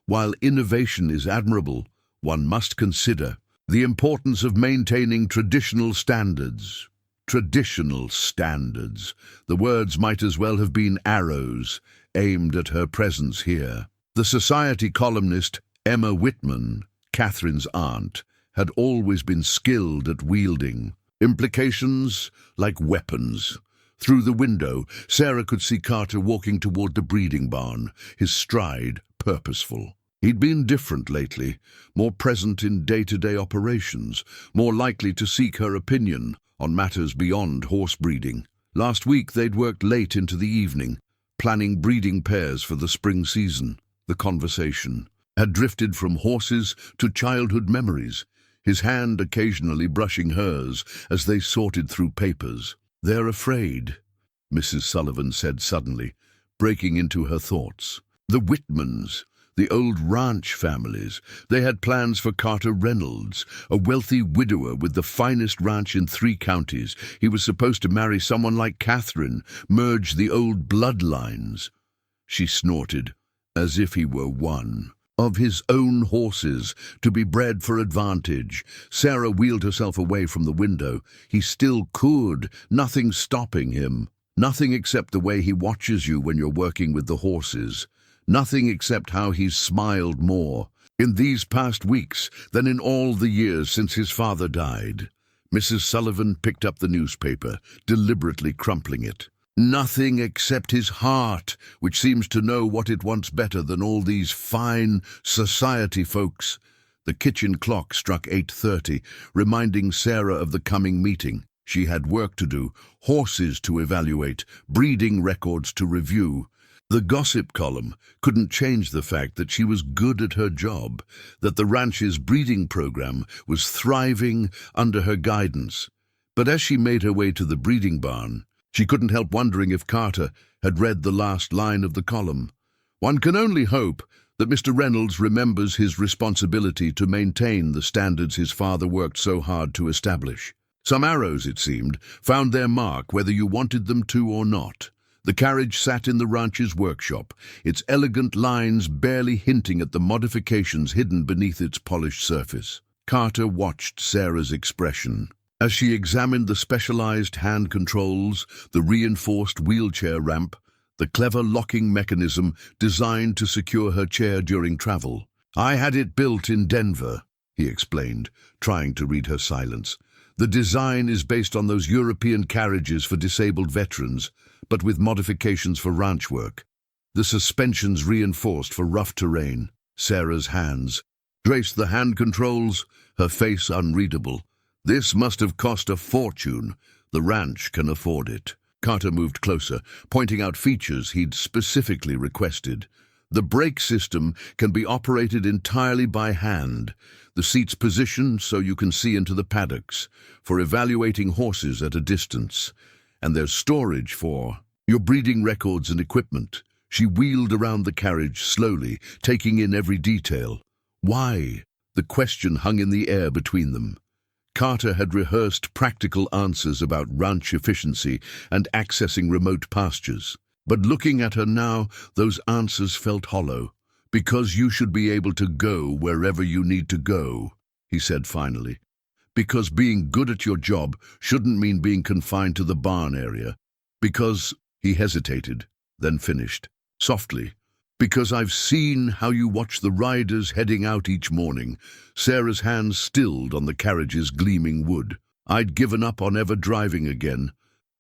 While innovation is admirable, one must consider the importance of maintaining traditional standards. Traditional standards. The words might as well have been arrows aimed at her presence here. The Society columnist Emma Whitman, Catherine's aunt, had always been skilled at wielding implications like weapons. Through the window, Sarah could see Carter walking toward the breeding barn, his stride purposeful. He'd been different lately, more present in day-to-day operations, more likely to seek her opinion on matters beyond horse breeding. Last week they'd worked late into the evening, planning breeding pairs for the spring season. The conversation had drifted from horses to childhood memories, his hand occasionally brushing hers as they sorted through papers. They're afraid, Mrs. Sullivan said suddenly, breaking into her thoughts. The Whitmans, the old ranch families, they had plans for Carter Reynolds, a wealthy widower with the finest ranch in 3 counties. He was supposed to marry someone like Catherine, merge the old bloodlines. She snorted, as if he were one of his own horses, to be bred for advantage. Sarah wheeled herself away from the window. He still could, nothing stopping him. Nothing except the way he watches you when you're working with the horses. Nothing except how he's smiled more in these past weeks than in all the years since his father died. Mrs. Sullivan picked up the newspaper, deliberately crumpling it. Nothing except his heart, which seems to know what it wants better than all these fine society folks. The kitchen clock struck 8:30, reminding Sarah of the coming meeting. She had work to do, horses to evaluate, breeding records to review. The gossip column couldn't change the fact that she was good at her job, that the ranch's breeding program was thriving under her guidance. But as she made her way to the breeding barn, she couldn't help wondering if Carter had read the last line of the column. One can only hope that Mr. Reynolds remembers his responsibility to maintain the standards his father worked so hard to establish. Some arrows, it seemed, found their mark whether you wanted them to or not. The carriage sat in the ranch's workshop, its elegant lines barely hinting at the modifications hidden beneath its polished surface. Carter watched Sarah's expression as she examined the specialized hand controls, the reinforced wheelchair ramp, the clever locking mechanism designed to secure her chair during travel. "I had it built in Denver," he explained, trying to read her silence. "The design is based on those European carriages for disabled veterans, but with modifications for ranch work. The suspension's reinforced for rough terrain." Sarah's hands traced the hand controls, her face unreadable. "This must have cost a fortune. The ranch can afford it." Carter moved closer, pointing out features he'd specifically requested. "The brake system can be operated entirely by hand. The seat's positioned so you can see into the paddocks, for evaluating horses at a distance. And there's storage for your breeding records and equipment." She wheeled around the carriage slowly, taking in every detail. Why? The question hung in the air between them. Carter had rehearsed practical answers about ranch efficiency and accessing remote pastures. But looking at her now, those answers felt hollow. "Because you should be able to go wherever you need to go," he said finally. "Because being good at your job shouldn't mean being confined to the barn area. Because—" he hesitated, then finished, softly, Because I've seen how you watch the riders heading out each morning. Sarah's hands stilled on the carriage's gleaming wood. I'd given up on ever driving again.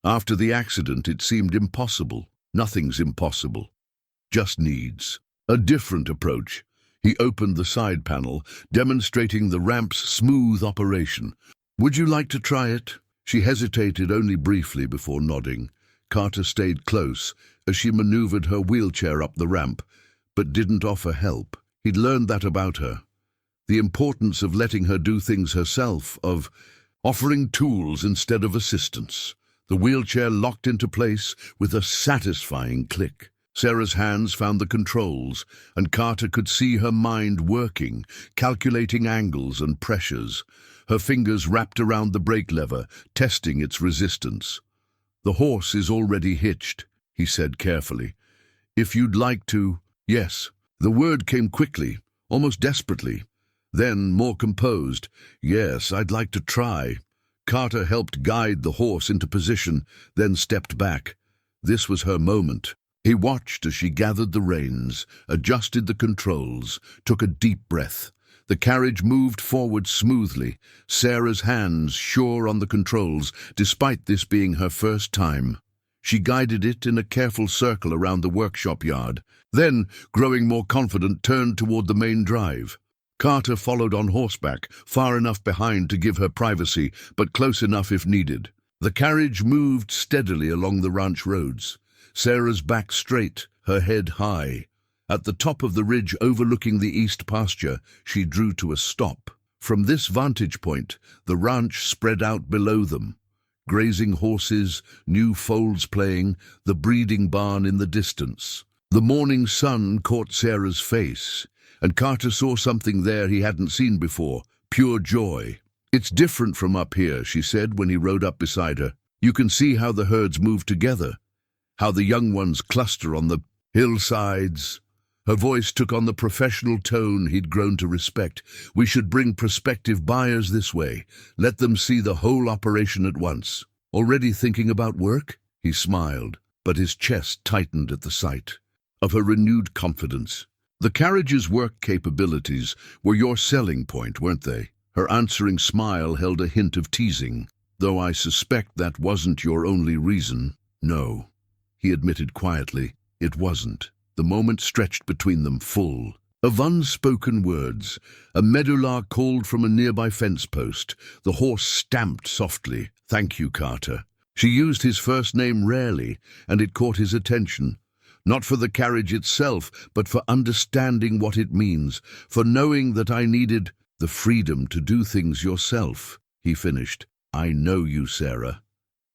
After the accident, it seemed impossible. Nothing's impossible. Just needs a different approach. He opened the side panel, demonstrating the ramp's smooth operation. Would you like to try it? She hesitated only briefly before nodding. Carter stayed close as she maneuvered her wheelchair up the ramp, but didn't offer help. He'd learned that about her. The importance of letting her do things herself, of offering tools instead of assistance. The wheelchair locked into place with a satisfying click. Sarah's hands found the controls, and Carter could see her mind working, calculating angles and pressures. Her fingers wrapped around the brake lever, testing its resistance. "The horse is already hitched," he said carefully. "If you'd like to—" "Yes." The word came quickly, almost desperately. Then, more composed, "Yes, I'd like to try." Carter helped guide the horse into position, then stepped back. This was her moment. He watched as she gathered the reins, adjusted the controls, took a deep breath. The carriage moved forward smoothly, Sarah's hands sure on the controls, despite this being her first time. She guided it in a careful circle around the workshop yard, then, growing more confident, turned toward the main drive. Carter followed on horseback, far enough behind to give her privacy, but close enough if needed. The carriage moved steadily along the ranch roads, Sarah's back straight, her head high. At the top of the ridge overlooking the east pasture, she drew to a stop. From this vantage point, the ranch spread out below them. Grazing horses, new foals playing, the breeding barn in the distance. The morning sun caught Sarah's face, and Carter saw something there he hadn't seen before, pure joy. "It's different from up here," she said when he rode up beside her. "You can see how the herds move together, how the young ones cluster on the hillsides." Her voice took on the professional tone he'd grown to respect. "We should bring prospective buyers this way, let them see the whole operation at once." "Already thinking about work?" He smiled, but his chest tightened at the sight of her renewed confidence. "The carriage's work capabilities were your selling point, weren't they?" Her answering smile held a hint of teasing. "Though I suspect that wasn't your only reason." "No," he admitted quietly, "it wasn't." The moment stretched between them full. Of unspoken words, a medulla called from a nearby fence post. The horse stamped softly. "Thank you, Carter." She used his first name rarely, and it caught his attention. Not for the carriage itself, but for understanding what it means, for knowing that I needed the freedom to do things yourself, he finished. "I know you, Sarah.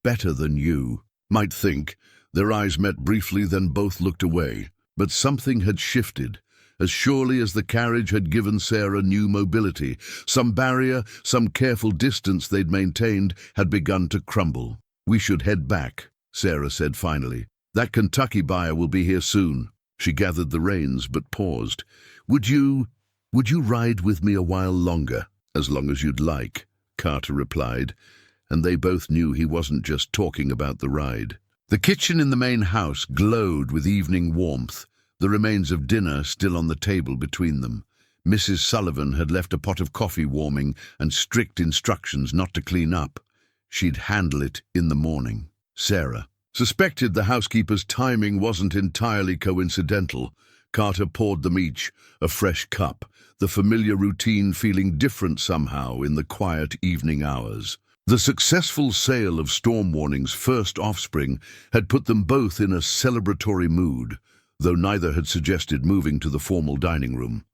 Better than you might think." Their eyes met briefly, then both looked away. But something had shifted, as surely as the carriage had given Sarah new mobility. Some barrier, some careful distance they'd maintained, had begun to crumble. "We should head back," Sarah said finally. "That Kentucky buyer will be here soon." She gathered the reins, but paused. Would you ride with me a while longer?" "As long as you'd like," Carter replied, and they both knew he wasn't just talking about the ride. The kitchen in the main house glowed with evening warmth, the remains of dinner still on the table between them. Mrs. Sullivan had left a pot of coffee warming and strict instructions not to clean up. She'd handle it in the morning. Sarah suspected the housekeeper's timing wasn't entirely coincidental. Carter poured them each a fresh cup, the familiar routine feeling different somehow in the quiet evening hours. The successful sale of Storm Warning's first offspring had put them both in a celebratory mood, though neither had suggested moving to the formal dining room.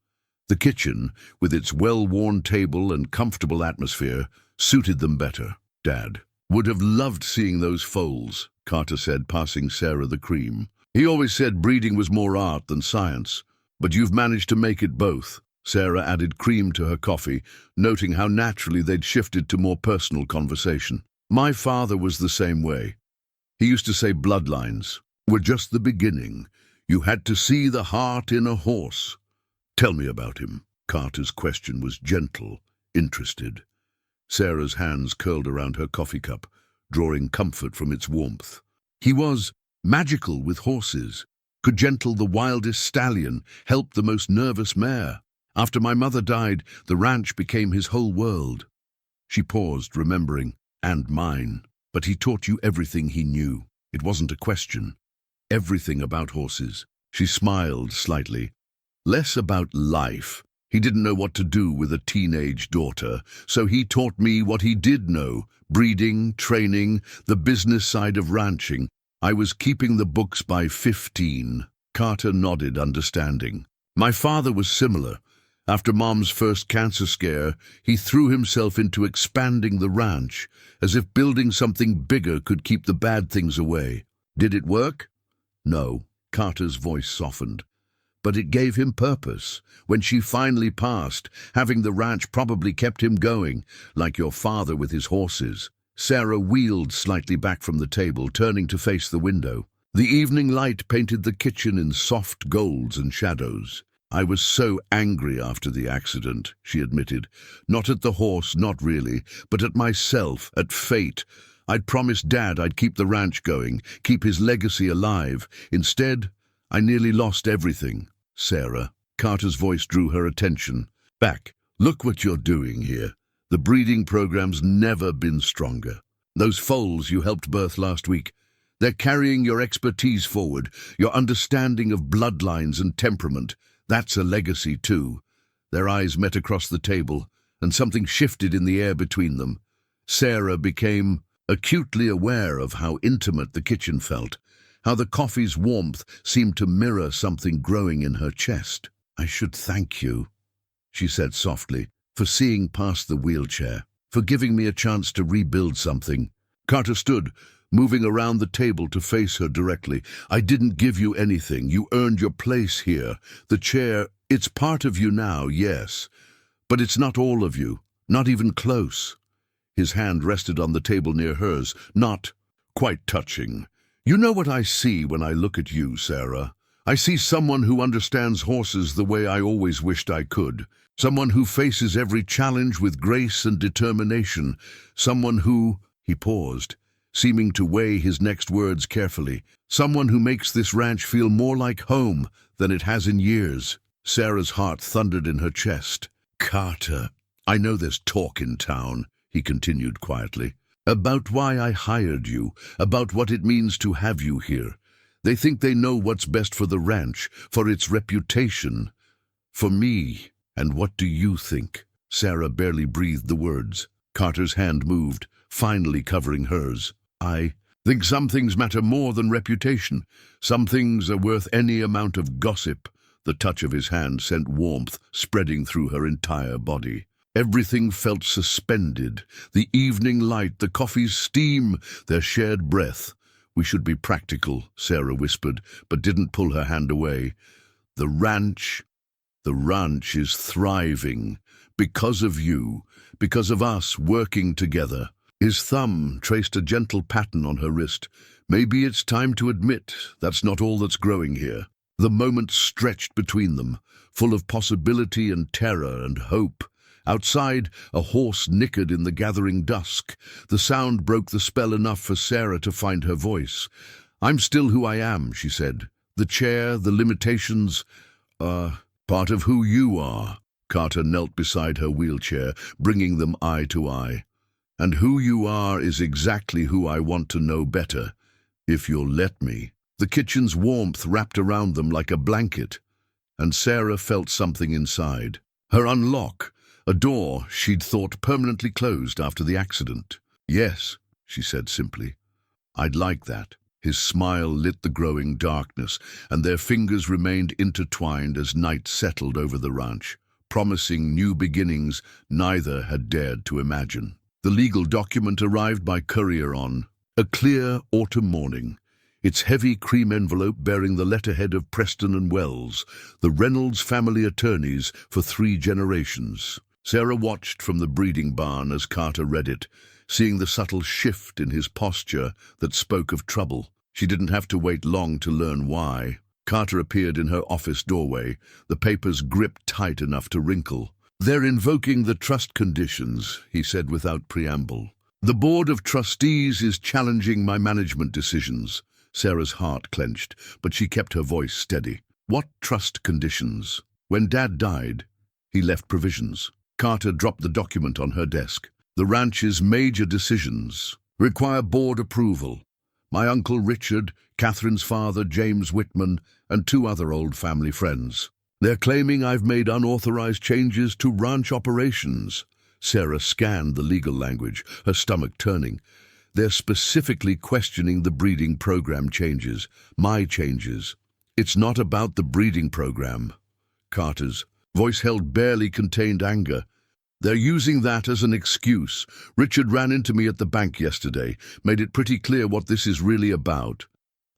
The kitchen, with its well-worn table and comfortable atmosphere, suited them better. "Dad would have loved seeing those foals," Carter said, passing Sarah the cream. "He always said breeding was more art than science, but you've managed to make it both." Sarah added cream to her coffee, noting how naturally they'd shifted to more personal conversation. "My father was the same way. He used to say bloodlines were just the beginning. You had to see the heart in a horse." "Tell me about him." Carter's question was gentle, interested. Sarah's hands curled around her coffee cup, drawing comfort from its warmth. "He was magical with horses. Could gentle the wildest stallion, help the most nervous mare. After my mother died, the ranch became his whole world. She paused, remembering, and mine. But he taught you everything he knew. It wasn't a question. Everything about horses. She smiled slightly. Less about life. He didn't know what to do with a teenage daughter, so he taught me what he did know: breeding, training, the business side of ranching. I was keeping the books by 15. Carter nodded, understanding. My father was similar. After Mom's first cancer scare, he threw himself into expanding the ranch, as if building something bigger could keep the bad things away. Did it work? No. Carter's voice softened. But it gave him purpose. When she finally passed, having the ranch probably kept him going, like your father with his horses. Sarah wheeled slightly back from the table, turning to face the window. The evening light painted the kitchen in soft golds and shadows. I was so angry after the accident, she admitted. Not at the horse, not really, but at myself, at fate. I'd promised Dad I'd keep the ranch going, keep his legacy alive. Instead, I nearly lost everything. Sarah. Carter's voice drew her attention. Back. Look what you're doing here. The breeding program's never been stronger. Those foals you helped birth last week, they're carrying your expertise forward, your understanding of bloodlines and temperament. That's a legacy too. Their eyes met across the table, and something shifted in the air between them. Sarah became acutely aware of how intimate the kitchen felt, how the coffee's warmth seemed to mirror something growing in her chest. I should thank you, she said softly, for seeing past the wheelchair, for giving me a chance to rebuild something. Carter stood, moving around the table to face her directly. I didn't give you anything. You earned your place here. The chair, it's part of you now, yes, but it's not all of you, not even close. His hand rested on the table near hers, not quite touching. You know what I see when I look at you, Sarah? I see someone who understands horses the way I always wished I could. Someone who faces every challenge with grace and determination. Someone who... He paused, seeming to weigh his next words carefully. Someone who makes this ranch feel more like home than it has in years. Sarah's heart thundered in her chest. Carter, I know there's talk in town, he continued quietly, about why I hired you, about what it means to have you here. They think they know what's best for the ranch, for its reputation, for me. And what do you think? Sarah barely breathed the words. Carter's hand moved, finally covering hers. I think some things matter more than reputation. Some things are worth any amount of gossip. The touch of his hand sent warmth spreading through her entire body. Everything felt suspended. The evening light, the coffee's steam, their shared breath. We should be practical, Sarah whispered, but didn't pull her hand away. The ranch is thriving. Because of you, because of us working together. His thumb traced a gentle pattern on her wrist. Maybe it's time to admit that's not all that's growing here. The moment stretched between them, full of possibility and terror and hope. Outside, a horse nickered in the gathering dusk. The sound broke the spell enough for Sarah to find her voice. I'm still who I am, she said. The chair, the limitations, are part of who you are. Carter knelt beside her wheelchair, bringing them eye to eye. And who you are is exactly who I want to know better, if you'll let me. The kitchen's warmth wrapped around them like a blanket, and Sarah felt something inside. Her unlock, a door she'd thought permanently closed after the accident. Yes, she said simply. I'd like that. His smile lit the growing darkness, and their fingers remained intertwined as night settled over the ranch, promising new beginnings neither had dared to imagine. The legal document arrived by courier on a clear autumn morning, its heavy cream envelope bearing the letterhead of Preston and Wells, the Reynolds family attorneys for 3 generations. Sarah watched from the breeding barn as Carter read it, seeing the subtle shift in his posture that spoke of trouble. She didn't have to wait long to learn why. Carter appeared in her office doorway, the papers gripped tight enough to wrinkle. They're invoking the trust conditions, he said without preamble. The board of trustees is challenging my management decisions. Sarah's heart clenched, but she kept her voice steady. What trust conditions? When Dad died, he left provisions. Carter dropped the document on her desk. The ranch's major decisions require board approval. My uncle Richard, Catherine's father, James Whitman, and 2 other old family friends. They're claiming I've made unauthorized changes to ranch operations. Sarah scanned the legal language, her stomach turning. They're specifically questioning the breeding program changes, my changes. It's not about the breeding program. Carter's voice held barely contained anger. They're using that as an excuse. Richard ran into me at the bank yesterday, made it pretty clear what this is really about.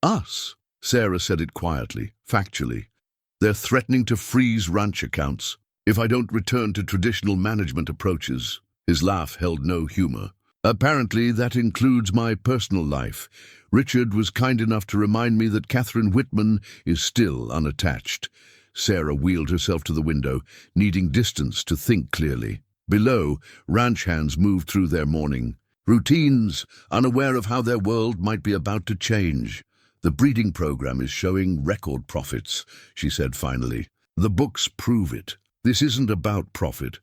Us, Sarah said it quietly, factually. They're threatening to freeze ranch accounts if I don't return to traditional management approaches. His laugh held no humor. Apparently that includes my personal life. Richard was kind enough to remind me that Catherine Whitman is still unattached. Sarah wheeled herself to the window, needing distance to think clearly. Below, ranch hands moved through their morning routines, unaware of how their world might be about to change. The breeding program is showing record profits, she said finally. The books prove it. This isn't about profit.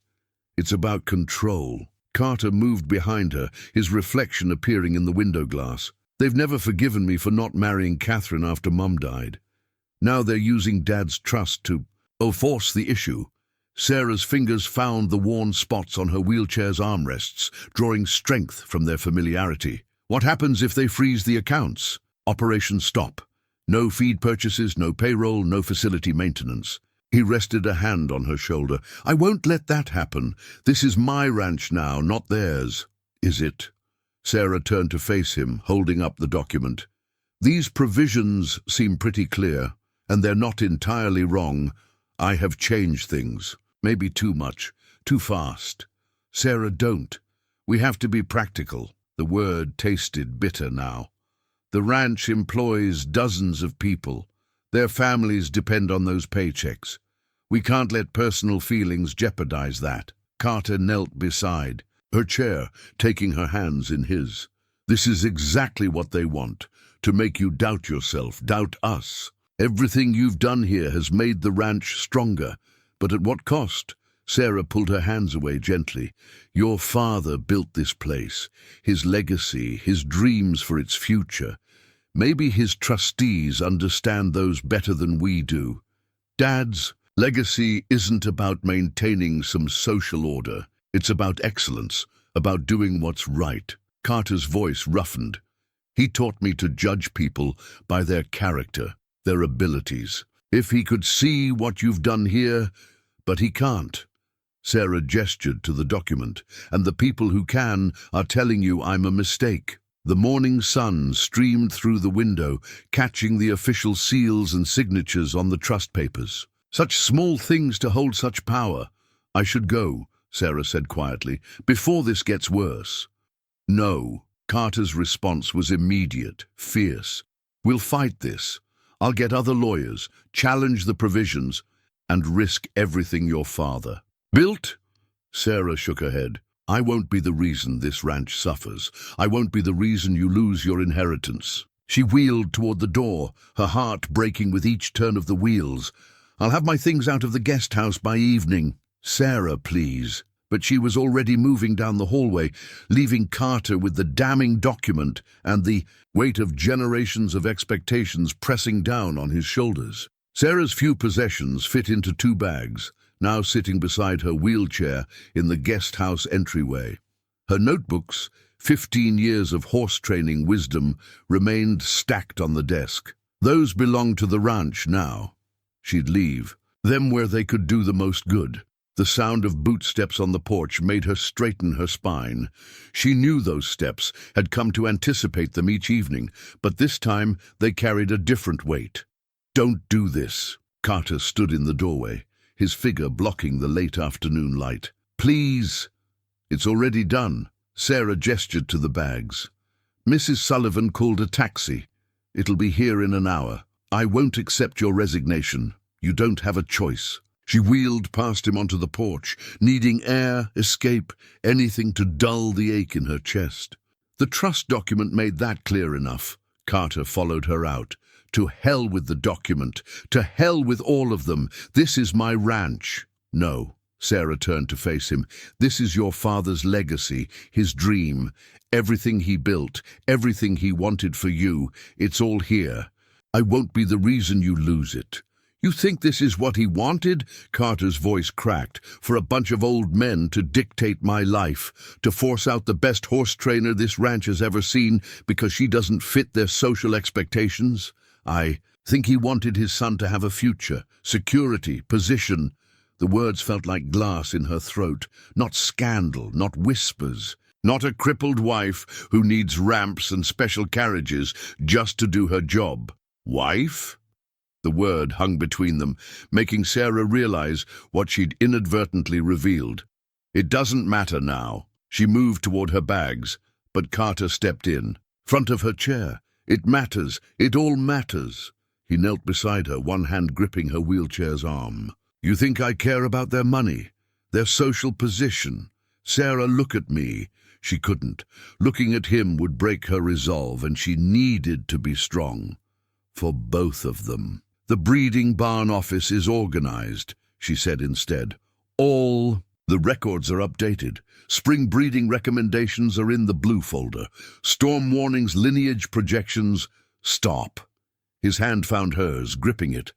It's about control. Carter moved behind her, his reflection appearing in the window glass. They've never forgiven me for not marrying Catherine after Mum died. Now they're using Dad's trust to force the issue. Sarah's fingers found the worn spots on her wheelchair's armrests, drawing strength from their familiarity. What happens if they freeze the accounts? Operation stop. No feed purchases, no payroll, no facility maintenance. He rested a hand on her shoulder. I won't let that happen. This is my ranch now, not theirs. Is it? Sarah turned to face him, holding up the document. These provisions seem pretty clear, and they're not entirely wrong. I have changed things. Maybe too much, too fast. Sarah, don't. We have to be practical. The word tasted bitter now. The ranch employs dozens of people. Their families depend on those paychecks. We can't let personal feelings jeopardize that. Carter knelt beside her chair, taking her hands in his. This is exactly what they want, to make you doubt yourself, doubt us. Everything you've done here has made the ranch stronger, but at what cost? Sarah pulled her hands away gently. Your father built this place, his legacy, his dreams for its future. Maybe his trustees understand those better than we do. Dad's legacy isn't about maintaining some social order. It's about excellence, about doing what's right. Carter's voice roughened. He taught me to judge people by their character, their abilities. If he could see what you've done here, but he can't. Sarah gestured to the document, and the people who can are telling you I'm a mistake. The morning sun streamed through the window, catching the official seals and signatures on the trust papers. Such small things to hold such power. I should go, Sarah said quietly, before this gets worse. No. Carter's response was immediate, fierce. We'll fight this. I'll get other lawyers, challenge the provisions, and risk everything your father built. Sarah shook her head. I won't be the reason this ranch suffers. I won't be the reason you lose your inheritance. She wheeled toward the door, her heart breaking with each turn of the wheels. I'll have my things out of the guest house by evening. Sarah, please. But she was already moving down the hallway, leaving Carter with the damning document and the weight of generations of expectations pressing down on his shoulders. Sarah's few possessions fit into 2 bags, now sitting beside her wheelchair in the guest house entryway. Her notebooks, 15 years of horse training wisdom, remained stacked on the desk. Those belonged to the ranch now. She'd leave them where they could do the most good. The sound of bootsteps on the porch made her straighten her spine. She knew those steps, had come to anticipate them each evening, but this time they carried a different weight. Don't do this. Carter stood in the doorway, his figure blocking the late afternoon light. Please. It's already done. Sarah gestured to the bags. Mrs. Sullivan called a taxi. It'll be here in an hour. I won't accept your resignation. You don't have a choice. She wheeled past him onto the porch, needing air, escape, anything to dull the ache in her chest. The trust document made that clear enough. Carter followed her out. To hell with the document. To hell with all of them. This is my ranch. No. Sarah turned to face him. This is your father's legacy, his dream. Everything he built, everything he wanted for you, it's all here. I won't be the reason you lose it. You think this is what he wanted? Carter's voice cracked. For a bunch of old men to dictate my life, to force out the best horse trainer this ranch has ever seen because she doesn't fit their social expectations? I think he wanted his son to have a future, security, position. The words felt like glass in her throat. Not scandal, not whispers. Not a crippled wife who needs ramps and special carriages just to do her job. Wife? The word hung between them, making Sarah realize what she'd inadvertently revealed. It doesn't matter now. She moved toward her bags, but Carter stepped in, front of her chair. It matters. It all matters. He knelt beside her, one hand gripping her wheelchair's arm. You think I care about their money, their social position? Sarah, look at me. She couldn't. Looking at him would break her resolve, and she needed to be strong. For both of them. The breeding barn office is organized, she said instead. All the records are updated. Spring breeding recommendations are in the blue folder. Storm warnings, lineage projections. Stop. His hand found hers, gripping it.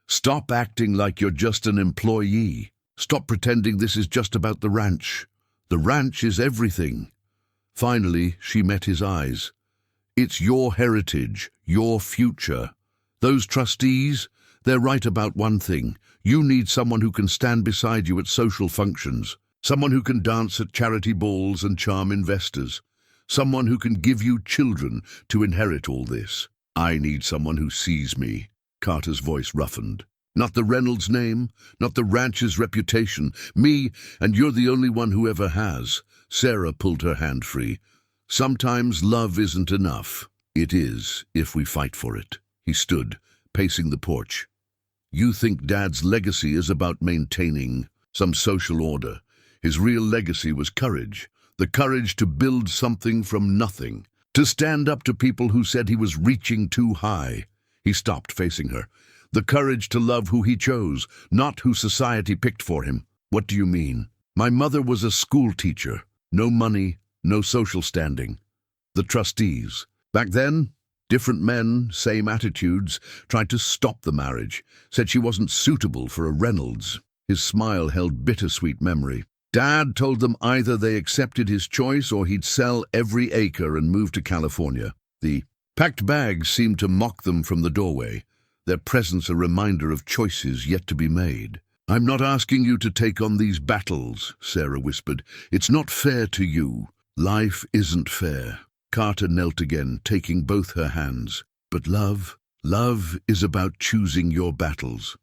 Stop acting like you're just an employee. Stop pretending this is just about the ranch. The ranch is everything. Finally, she met his eyes. It's your heritage, your future. Those trustees, they're right about one thing. You need someone who can stand beside you at social functions. Someone who can dance at charity balls and charm investors. Someone who can give you children to inherit all this. I need someone who sees me. Carter's voice roughened. Not the Reynolds name, not the ranch's reputation. Me, and you're the only one who ever has. Sarah pulled her hand free. Sometimes love isn't enough. It is, if we fight for it. He stood, pacing the porch. You think Dad's legacy is about maintaining some social order. His real legacy was courage. The courage to build something from nothing. To stand up to people who said he was reaching too high. He stopped, facing her. The courage to love who he chose, not who society picked for him. What do you mean? My mother was a school teacher. No money, no social standing. The trustees. Back then, different men, same attitudes, tried to stop the marriage, said she wasn't suitable for a Reynolds. His smile held bittersweet memory. Dad told them either they accepted his choice or he'd sell every acre and move to California. The packed bags seemed to mock them from the doorway, their presence a reminder of choices yet to be made. I'm not asking you to take on these battles, Sarah whispered. It's not fair to you. Life isn't fair. Carter knelt again, taking both her hands. But love is about choosing your battles.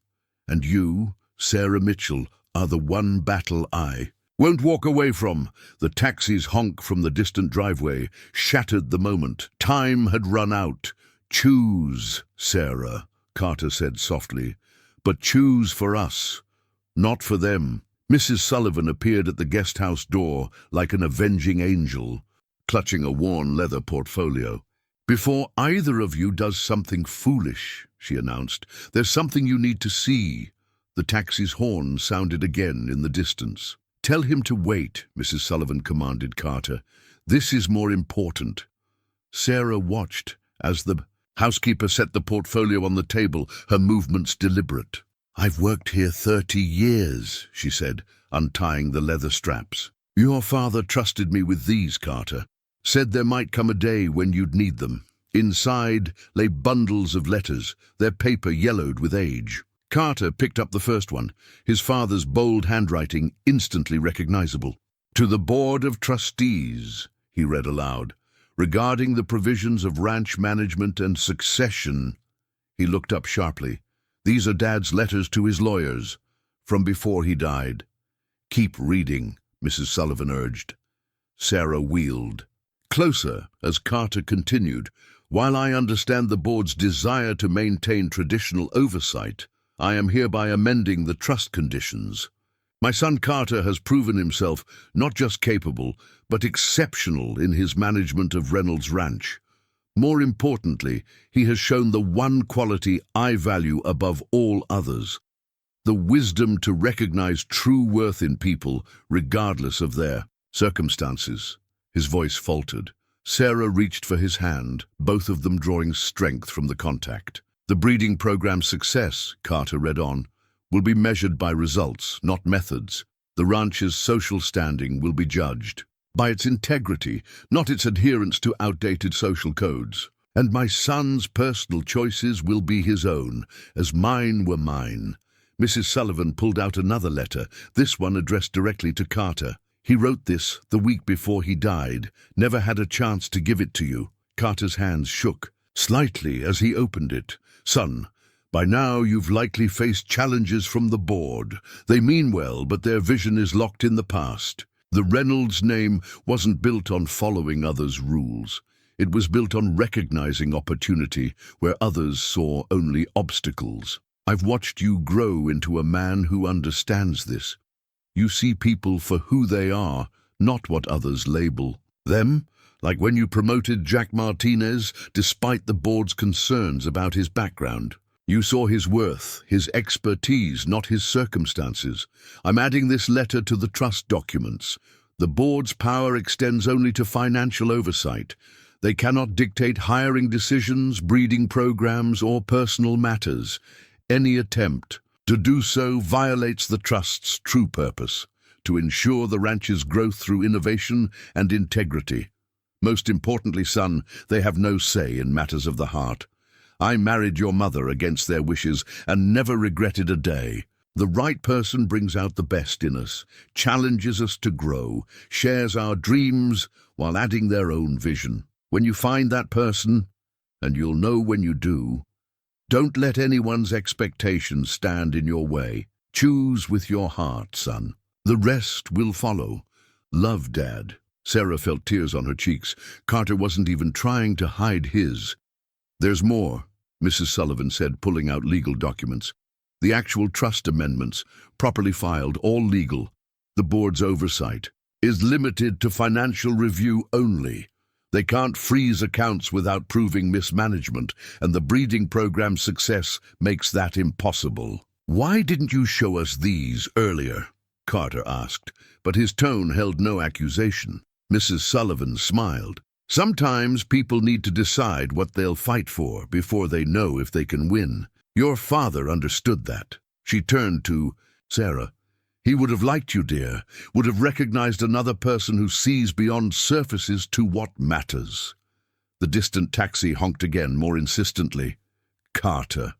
And you, Sarah Mitchell, are the one battle I won't walk away from. The taxi's honk from the distant driveway shattered the moment. Time had run out. Choose, Sarah, Carter said softly. But choose for us, not for them. Mrs. Sullivan appeared at the guest house door like an avenging angel, clutching a worn leather portfolio. Before either of you does something foolish, she announced, there's something you need to see. The taxi's horn sounded again in the distance. Tell him to wait, Mrs. Sullivan commanded Carter. This is more important. Sarah watched as the housekeeper set the portfolio on the table, her movements deliberate. I've worked here 30 years, she said, untying the leather straps. Your father trusted me with these, Carter. Said there might come a day when you'd need them. Inside lay bundles of letters, their paper yellowed with age. Carter picked up the first one, his father's bold handwriting instantly recognizable. To the Board of Trustees, he read aloud, regarding the provisions of ranch management and succession. He looked up sharply. These are Dad's letters to his lawyers, from before he died. Keep reading, Mrs. Sullivan urged. Sarah wheeled. Closer, as Carter continued, while I understand the board's desire to maintain traditional oversight, I am hereby amending the trust conditions. My son Carter has proven himself not just capable, but exceptional in his management of Reynolds Ranch. More importantly, he has shown the one quality I value above all others: the wisdom to recognize true worth in people, regardless of their circumstances. His voice faltered. Sarah reached for his hand, both of them drawing strength from the contact. The breeding program's success, Carter read on, will be measured by results, not methods. The ranch's social standing will be judged by its integrity, not its adherence to outdated social codes. And my son's personal choices will be his own, as mine were mine. Mrs. Sullivan pulled out another letter, this one addressed directly to Carter. He wrote this the week before he died, never had a chance to give it to you. Carter's hands shook slightly as he opened it. Son, by now you've likely faced challenges from the board. They mean well, but their vision is locked in the past. The Reynolds name wasn't built on following others' rules. It was built on recognizing opportunity where others saw only obstacles. I've watched you grow into a man who understands this. You see people for who they are, not what others label them, like when you promoted Jack Martinez despite the board's concerns about his background. You saw his worth, his expertise, not his circumstances. I'm adding this letter to the trust documents. The board's power extends only to financial oversight. They cannot dictate hiring decisions, breeding programs, or personal matters. Any attempt to do so violates the trust's true purpose, to ensure the ranch's growth through innovation and integrity. Most importantly, son, they have no say in matters of the heart. I married your mother against their wishes and never regretted a day. The right person brings out the best in us, challenges us to grow, shares our dreams while adding their own vision. When you find that person, and you'll know when you do, don't let anyone's expectations stand in your way. Choose with your heart, son. The rest will follow. Love, Dad. Sarah felt tears on her cheeks. Carter wasn't even trying to hide his. There's more, Mrs. Sullivan said, pulling out legal documents. The actual trust amendments, properly filed, all legal. The board's oversight is limited to financial review only. They can't freeze accounts without proving mismanagement, and the breeding program's success makes that impossible. Why didn't you show us these earlier? Carter asked, but his tone held no accusation. Mrs. Sullivan smiled. Sometimes people need to decide what they'll fight for before they know if they can win. Your father understood that. She turned to Sarah. He would have liked you, dear, would have recognized another person who sees beyond surfaces to what matters. The distant taxi honked again, more insistently. Carter.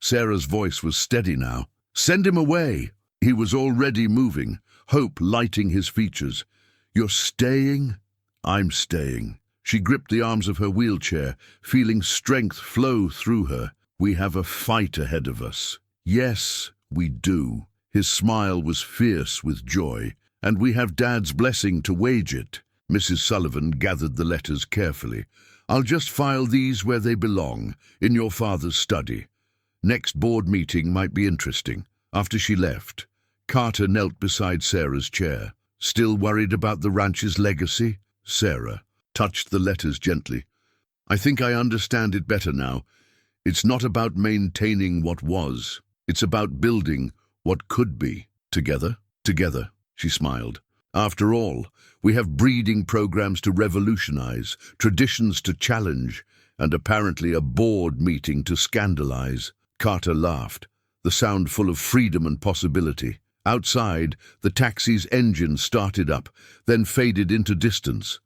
Sarah's voice was steady now. Send him away. He was already moving, hope lighting his features. You're staying? I'm staying. She gripped the arms of her wheelchair, feeling strength flow through her. We have a fight ahead of us. Yes, we do. His smile was fierce with joy. And we have Dad's blessing to wage it. Mrs. Sullivan gathered the letters carefully. I'll just file these where they belong, in your father's study. Next board meeting might be interesting. After she left, Carter knelt beside Sarah's chair. Still worried about the ranch's legacy? Sarah touched the letters gently. I think I understand it better now. It's not about maintaining what was. It's about building what could be. Together, she smiled. After all, we have breeding programs to revolutionize, traditions to challenge, and apparently a board meeting to scandalize. Carter laughed, the sound full of freedom and possibility. Outside, the taxi's engine started up, then faded into distance,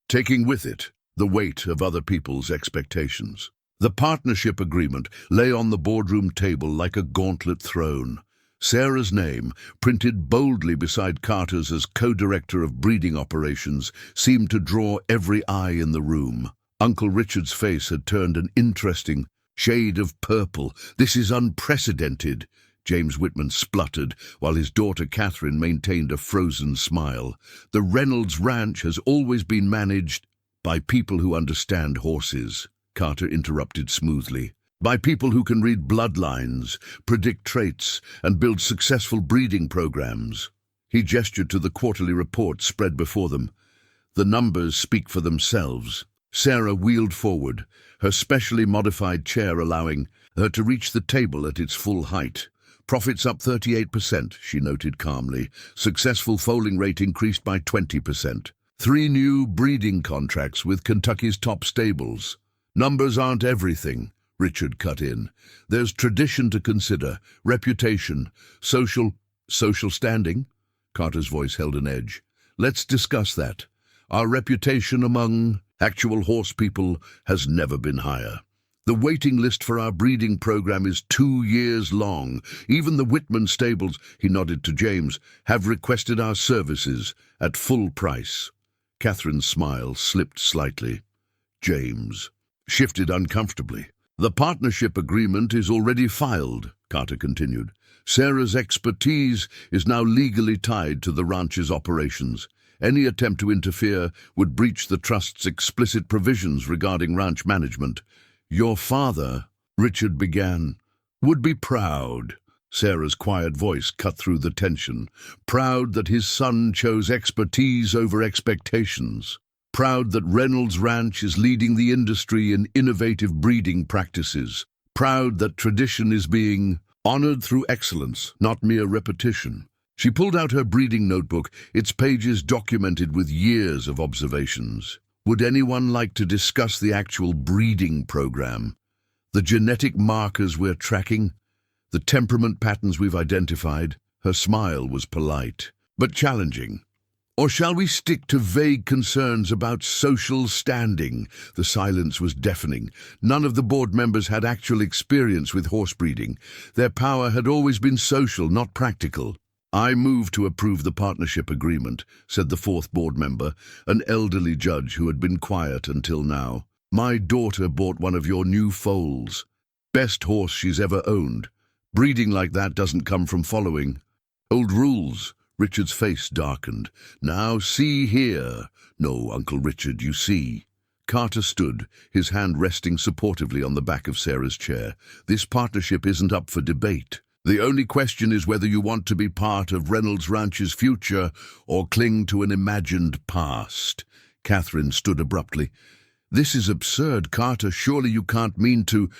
taking with it the weight of other people's expectations. The partnership agreement lay on the boardroom table like a gauntlet thrown. Sarah's name, printed boldly beside Carter's as co-director of breeding operations, seemed to draw every eye in the room. Uncle Richard's face had turned an interesting shade of purple. This is unprecedented, James Whitman spluttered, while his daughter Catherine maintained a frozen smile. The Reynolds Ranch has always been managed by people who understand horses, Carter interrupted smoothly. By people who can read bloodlines, predict traits, and build successful breeding programs. He gestured to the quarterly report spread before them. The numbers speak for themselves. Sarah wheeled forward, her specially modified chair allowing her to reach the table at its full height. Profits up 38%, she noted calmly. Successful foaling rate increased by 20%. 3 new breeding contracts with Kentucky's top stables. Numbers aren't everything, Richard cut in. There's tradition to consider, reputation, social standing. Carter's voice held an edge. Let's discuss that. Our reputation among actual horse people has never been higher. The waiting list for our breeding program is 2 years long. Even the Whitman stables, he nodded to James, have requested our services at full price. Catherine's smile slipped slightly. James shifted uncomfortably. The partnership agreement is already filed, Carter continued. Sarah's expertise is now legally tied to the ranch's operations. Any attempt to interfere would breach the trust's explicit provisions regarding ranch management. Your father, Richard began, would be proud. Sarah's quiet voice cut through the tension. Proud that his son chose expertise over expectations. Proud that Reynolds Ranch is leading the industry in innovative breeding practices. Proud that tradition is being honored through excellence, not mere repetition. She pulled out her breeding notebook, its pages documented with years of observations. Would anyone like to discuss the actual breeding program? The genetic markers we're tracking? The temperament patterns we've identified? Her smile was polite, but challenging. Or shall we stick to vague concerns about social standing? The silence was deafening. None of the board members had actual experience with horse breeding. Their power had always been social, not practical. I move to approve the partnership agreement, said the 4th board member, an elderly judge who had been quiet until now. My daughter bought one of your new foals. Best horse she's ever owned. Breeding like that doesn't come from following old rules. Richard's face darkened. Now see here. No, Uncle Richard, you see. Carter stood, his hand resting supportively on the back of Sarah's chair. This partnership isn't up for debate. The only question is whether you want to be part of Reynolds Ranch's future or cling to an imagined past. Catherine stood abruptly. This is absurd, Carter. Surely you can't mean to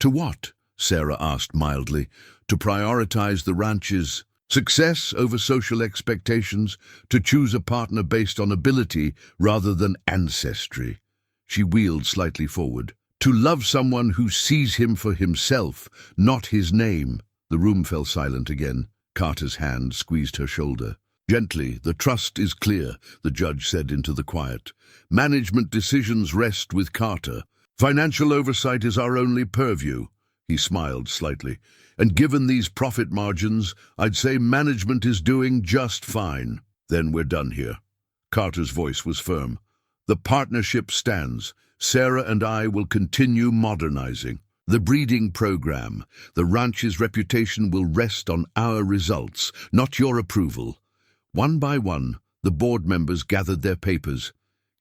what? Sarah asked mildly. To prioritize the ranch's success over social expectations, to choose a partner based on ability rather than ancestry. She wheeled slightly forward. To love someone who sees him for himself, not his name. The room fell silent again. Carter's hand squeezed her shoulder. Gently, the trust is clear, the judge said into the quiet. Management decisions rest with Carter. Financial oversight is our only purview. He smiled slightly. And given these profit margins, I'd say management is doing just fine. Then we're done here. Carter's voice was firm. The partnership stands. Sarah and I will continue modernizing. The breeding program, the ranch's reputation will rest on our results, not your approval. One by one, the board members gathered their papers.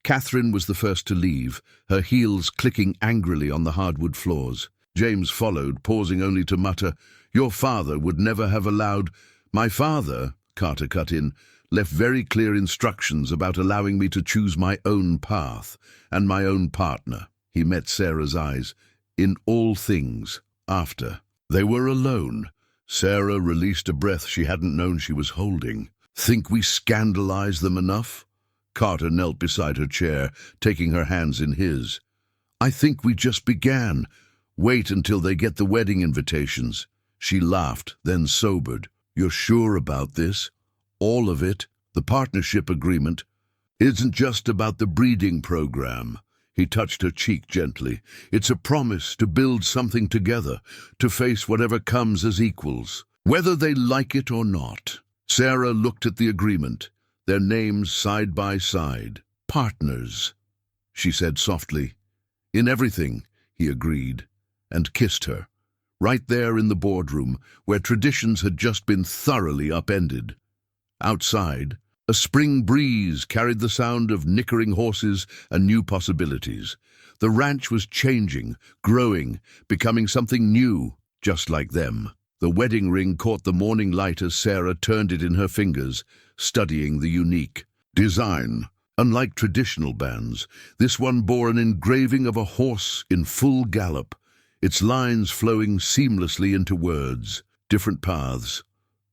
Catherine was the first to leave, her heels clicking angrily on the hardwood floors. James followed, pausing only to mutter, Your father would never have allowed... My father, Carter cut in, left very clear instructions about allowing me to choose my own path and my own partner. He met Sarah's eyes. In all things, after. They were alone. Sarah released a breath she hadn't known she was holding. Think we scandalized them enough? Carter knelt beside her chair, taking her hands in his. I think we just began. Wait until they get the wedding invitations. She laughed, then sobered. You're sure about this? All of it? The partnership agreement? Isn't just about the breeding program. He touched her cheek gently. It's a promise to build something together, to face whatever comes as equals, whether they like it or not. Sarah looked at the agreement, their names side by side. Partners, she said softly. In everything, he agreed, and kissed her, right there in the boardroom, where traditions had just been thoroughly upended. Outside, a spring breeze carried the sound of nickering horses and new possibilities. The ranch was changing, growing, becoming something new, just like them. The wedding ring caught the morning light as Sarah turned it in her fingers, studying the unique design. Unlike traditional bands, this one bore an engraving of a horse in full gallop, its lines flowing seamlessly into words. Different paths,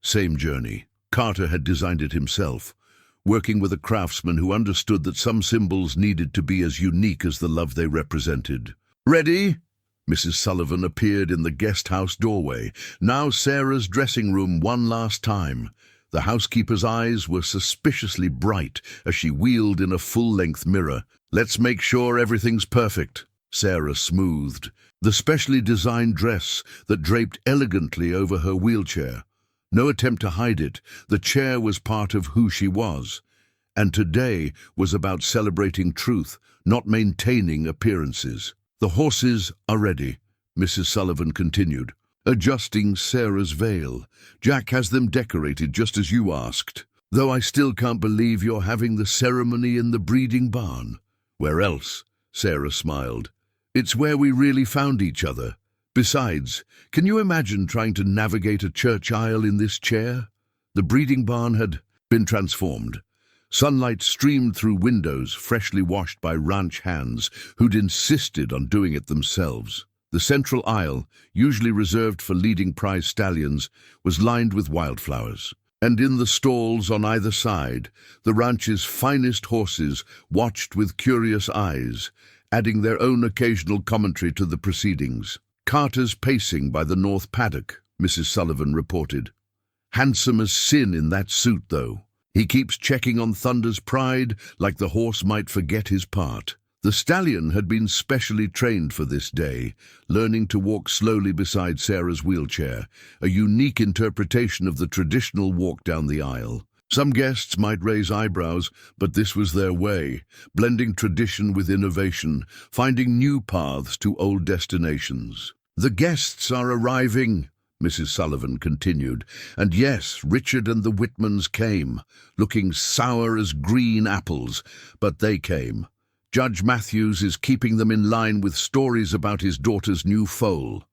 same journey. Carter had designed it himself, working with a craftsman who understood that some symbols needed to be as unique as the love they represented. "Ready?" Mrs. Sullivan appeared in the guest house doorway, now Sarah's dressing room one last time. The housekeeper's eyes were suspiciously bright as she wheeled in a full-length mirror. "Let's make sure everything's perfect," Sarah smoothed the specially designed dress that draped elegantly over her wheelchair. No attempt to hide it, the chair was part of who she was. And today was about celebrating truth, not maintaining appearances. "The horses are ready," Mrs. Sullivan continued, adjusting Sarah's veil. "Jack has them decorated just as you asked. Though I still can't believe you're having the ceremony in the breeding barn." "Where else?" Sarah smiled. "It's where we really found each other. Besides, can you imagine trying to navigate a church aisle in this chair?" The breeding barn had been transformed. Sunlight streamed through windows freshly washed by ranch hands who'd insisted on doing it themselves. The central aisle, usually reserved for leading prize stallions, was lined with wildflowers. And in the stalls on either side, the ranch's finest horses watched with curious eyes, adding their own occasional commentary to the proceedings. "Carter's pacing by the north paddock," Mrs. Sullivan reported. "Handsome as sin in that suit, though. He keeps checking on Thunder's pride like the horse might forget his part." The stallion had been specially trained for this day, learning to walk slowly beside Sarah's wheelchair, a unique interpretation of the traditional walk down the aisle. Some guests might raise eyebrows, but this was their way, blending tradition with innovation, finding new paths to old destinations. "The guests are arriving," Mrs. Sullivan continued, "and yes, Richard and the Whitmans came, looking sour as green apples, but they came. Judge Matthews is keeping them in line with stories about his daughter's new foal,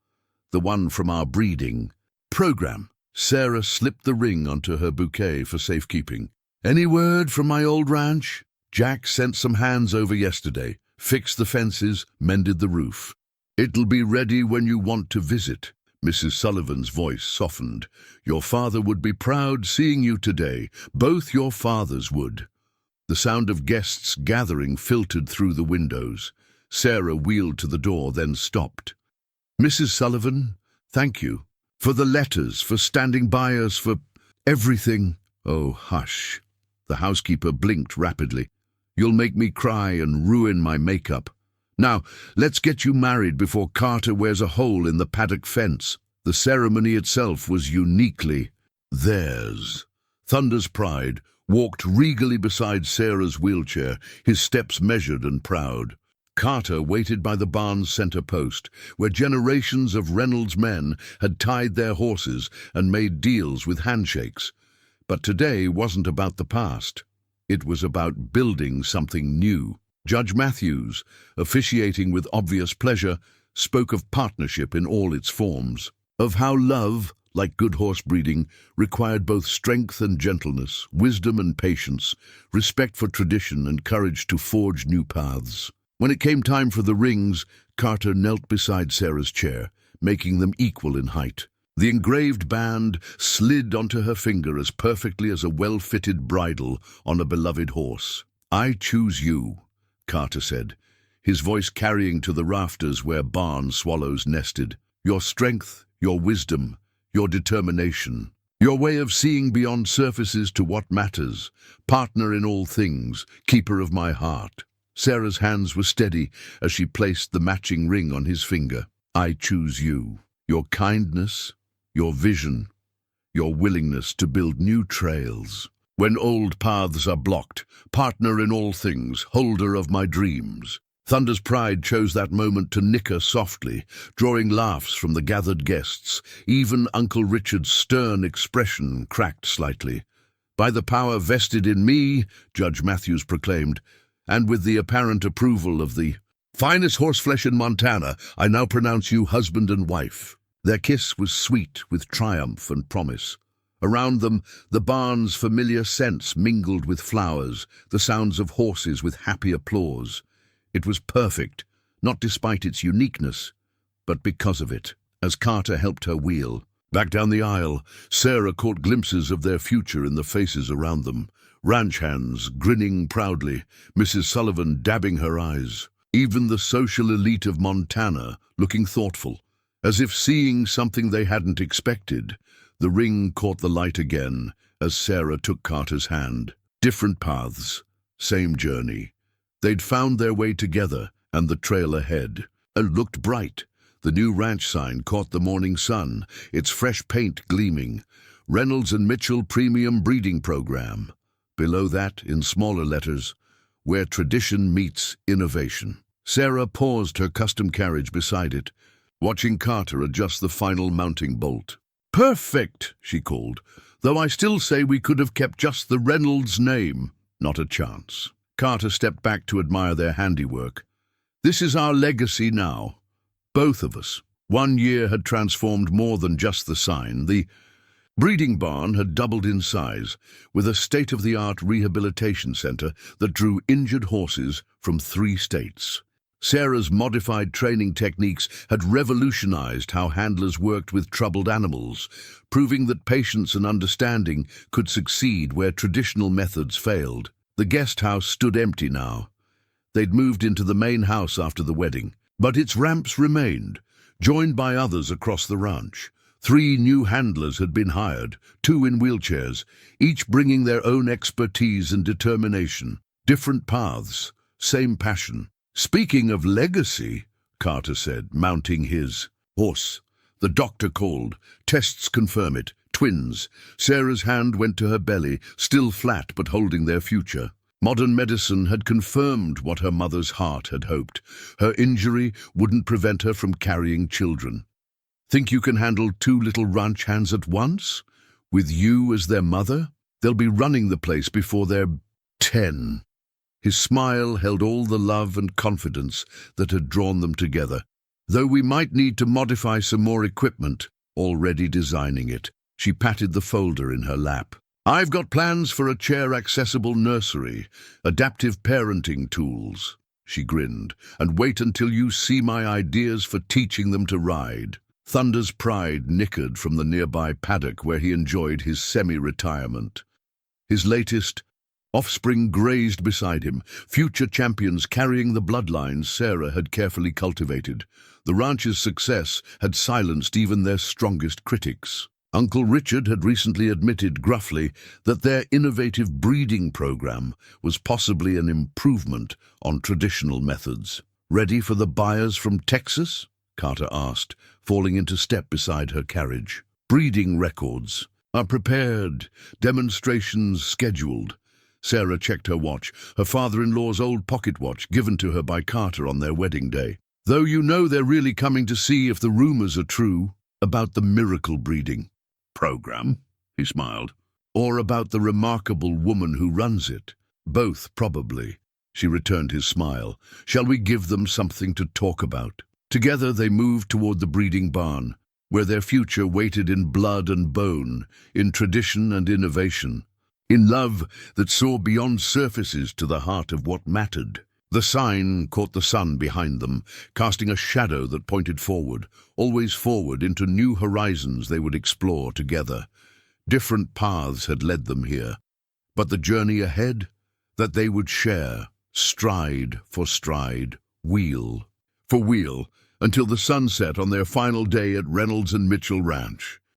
the one from our breeding program." Sarah slipped the ring onto her bouquet for safekeeping. "Any word from my old ranch? Jack sent some hands over yesterday, fixed the fences, mended the roof. It'll be ready when you want to visit." Mrs. Sullivan's voice softened. "Your father would be proud seeing you today. Both your fathers would." The sound of guests gathering filtered through the windows. Sarah wheeled to the door, then stopped. "Mrs. Sullivan, thank you. For the letters, for standing by us, for everything." "Oh, hush." The housekeeper blinked rapidly. "You'll make me cry and ruin my makeup. Now, let's get you married before Carter wears a hole in the paddock fence." The ceremony itself was uniquely theirs. Thunder's pride walked regally beside Sarah's wheelchair, his steps measured and proud. Carter waited by the barn's center post, where generations of Reynolds men had tied their horses and made deals with handshakes. But today wasn't about the past. It was about building something new. Judge Matthews, officiating with obvious pleasure, spoke of partnership in all its forms, of how love, like good horse breeding, required both strength and gentleness, wisdom and patience, respect for tradition and courage to forge new paths. When it came time for the rings, Carter knelt beside Sarah's chair, making them equal in height. The engraved band slid onto her finger as perfectly as a well-fitted bridle on a beloved horse. "I choose you," Carter said, his voice carrying to the rafters where barn swallows nested. "Your strength, your wisdom, your determination, your way of seeing beyond surfaces to what matters, partner in all things, keeper of my heart." Sarah's hands were steady as she placed the matching ring on his finger. "I choose you. Your kindness, your vision, your willingness to build new trails. When old paths are blocked, partner in all things, holder of my dreams." Thunder's pride chose that moment to nicker softly, drawing laughs from the gathered guests. Even Uncle Richard's stern expression cracked slightly. "By the power vested in me," Judge Matthews proclaimed, "and with the apparent approval of the finest horseflesh in Montana, I now pronounce you husband and wife." Their kiss was sweet with triumph and promise. Around them, the barn's familiar scents mingled with flowers, the sounds of horses with happy applause. It was perfect, not despite its uniqueness, but because of it. As Carter helped her wheel back down the aisle, Sarah caught glimpses of their future in the faces around them. Ranch hands grinning proudly, Mrs. Sullivan dabbing her eyes. Even the social elite of Montana looking thoughtful, as if seeing something they hadn't expected. The ring caught the light again as Sarah took Carter's hand. Different paths, same journey. They'd found their way together, and the trail ahead looked bright. The new ranch sign caught the morning sun, its fresh paint gleaming. Reynolds and Mitchell Premium Breeding Program. Below that, in smaller letters, where tradition meets innovation. Sarah paused her custom carriage beside it, watching Carter adjust the final mounting bolt. "Perfect," she called, "though I still say we could have kept just the Reynolds name." Not a chance. Carter stepped back to admire their handiwork. "This is our legacy now. Both of us." 1 year had transformed more than just the sign. The breeding barn had doubled in size, with a state-of-the-art rehabilitation center that drew injured horses from 3 states. Sarah's modified training techniques had revolutionized how handlers worked with troubled animals, proving that patience and understanding could succeed where traditional methods failed. The guest house stood empty now. They'd moved into the main house after the wedding, but its ramps remained, joined by others across the ranch. 3 new handlers had been hired, 2 in wheelchairs, each bringing their own expertise and determination. Different paths, same passion. "Speaking of legacy," Carter said, mounting his horse. "The doctor called. Tests confirm it. Twins." Sarah's hand went to her belly, still flat but holding their future. Modern medicine had confirmed what her mother's heart had hoped. Her injury wouldn't prevent her from carrying children. "Think you can handle 2 little ranch hands at once? With you as their mother? They'll be running the place before they're 10. His smile held all the love and confidence that had drawn them together. "Though we might need to modify some more equipment, already designing it." She patted the folder in her lap. "I've got plans for a chair-accessible nursery, adaptive parenting tools." She grinned. "And wait until you see my ideas for teaching them to ride." Thunder's pride nickered from the nearby paddock where he enjoyed his semi-retirement. His latest offspring grazed beside him, future champions carrying the bloodlines Sarah had carefully cultivated. The ranch's success had silenced even their strongest critics. Uncle Richard had recently admitted gruffly that their innovative breeding program was possibly an improvement on traditional methods. "Ready for the buyers from Texas?" Carter asked, falling into step beside her carriage. "Breeding records are prepared, demonstrations scheduled." Sarah checked her watch, her father-in-law's old pocket watch given to her by Carter on their wedding day. "Though you know they're really coming to see if the rumors are true about the miracle breeding program," he smiled, "or about the remarkable woman who runs it. Both, probably." She returned his smile. "Shall we give them something to talk about?" Together they moved toward the breeding barn, where their future waited in blood and bone, in tradition and innovation, in love that saw beyond surfaces to the heart of what mattered. The sign caught the sun behind them, casting a shadow that pointed forward, always forward into new horizons they would explore together. Different paths had led them here, but the journey ahead, that they would share, stride for stride, wheel for wheel, until the sun set on their final day at Reynolds and Mitchell Ranch.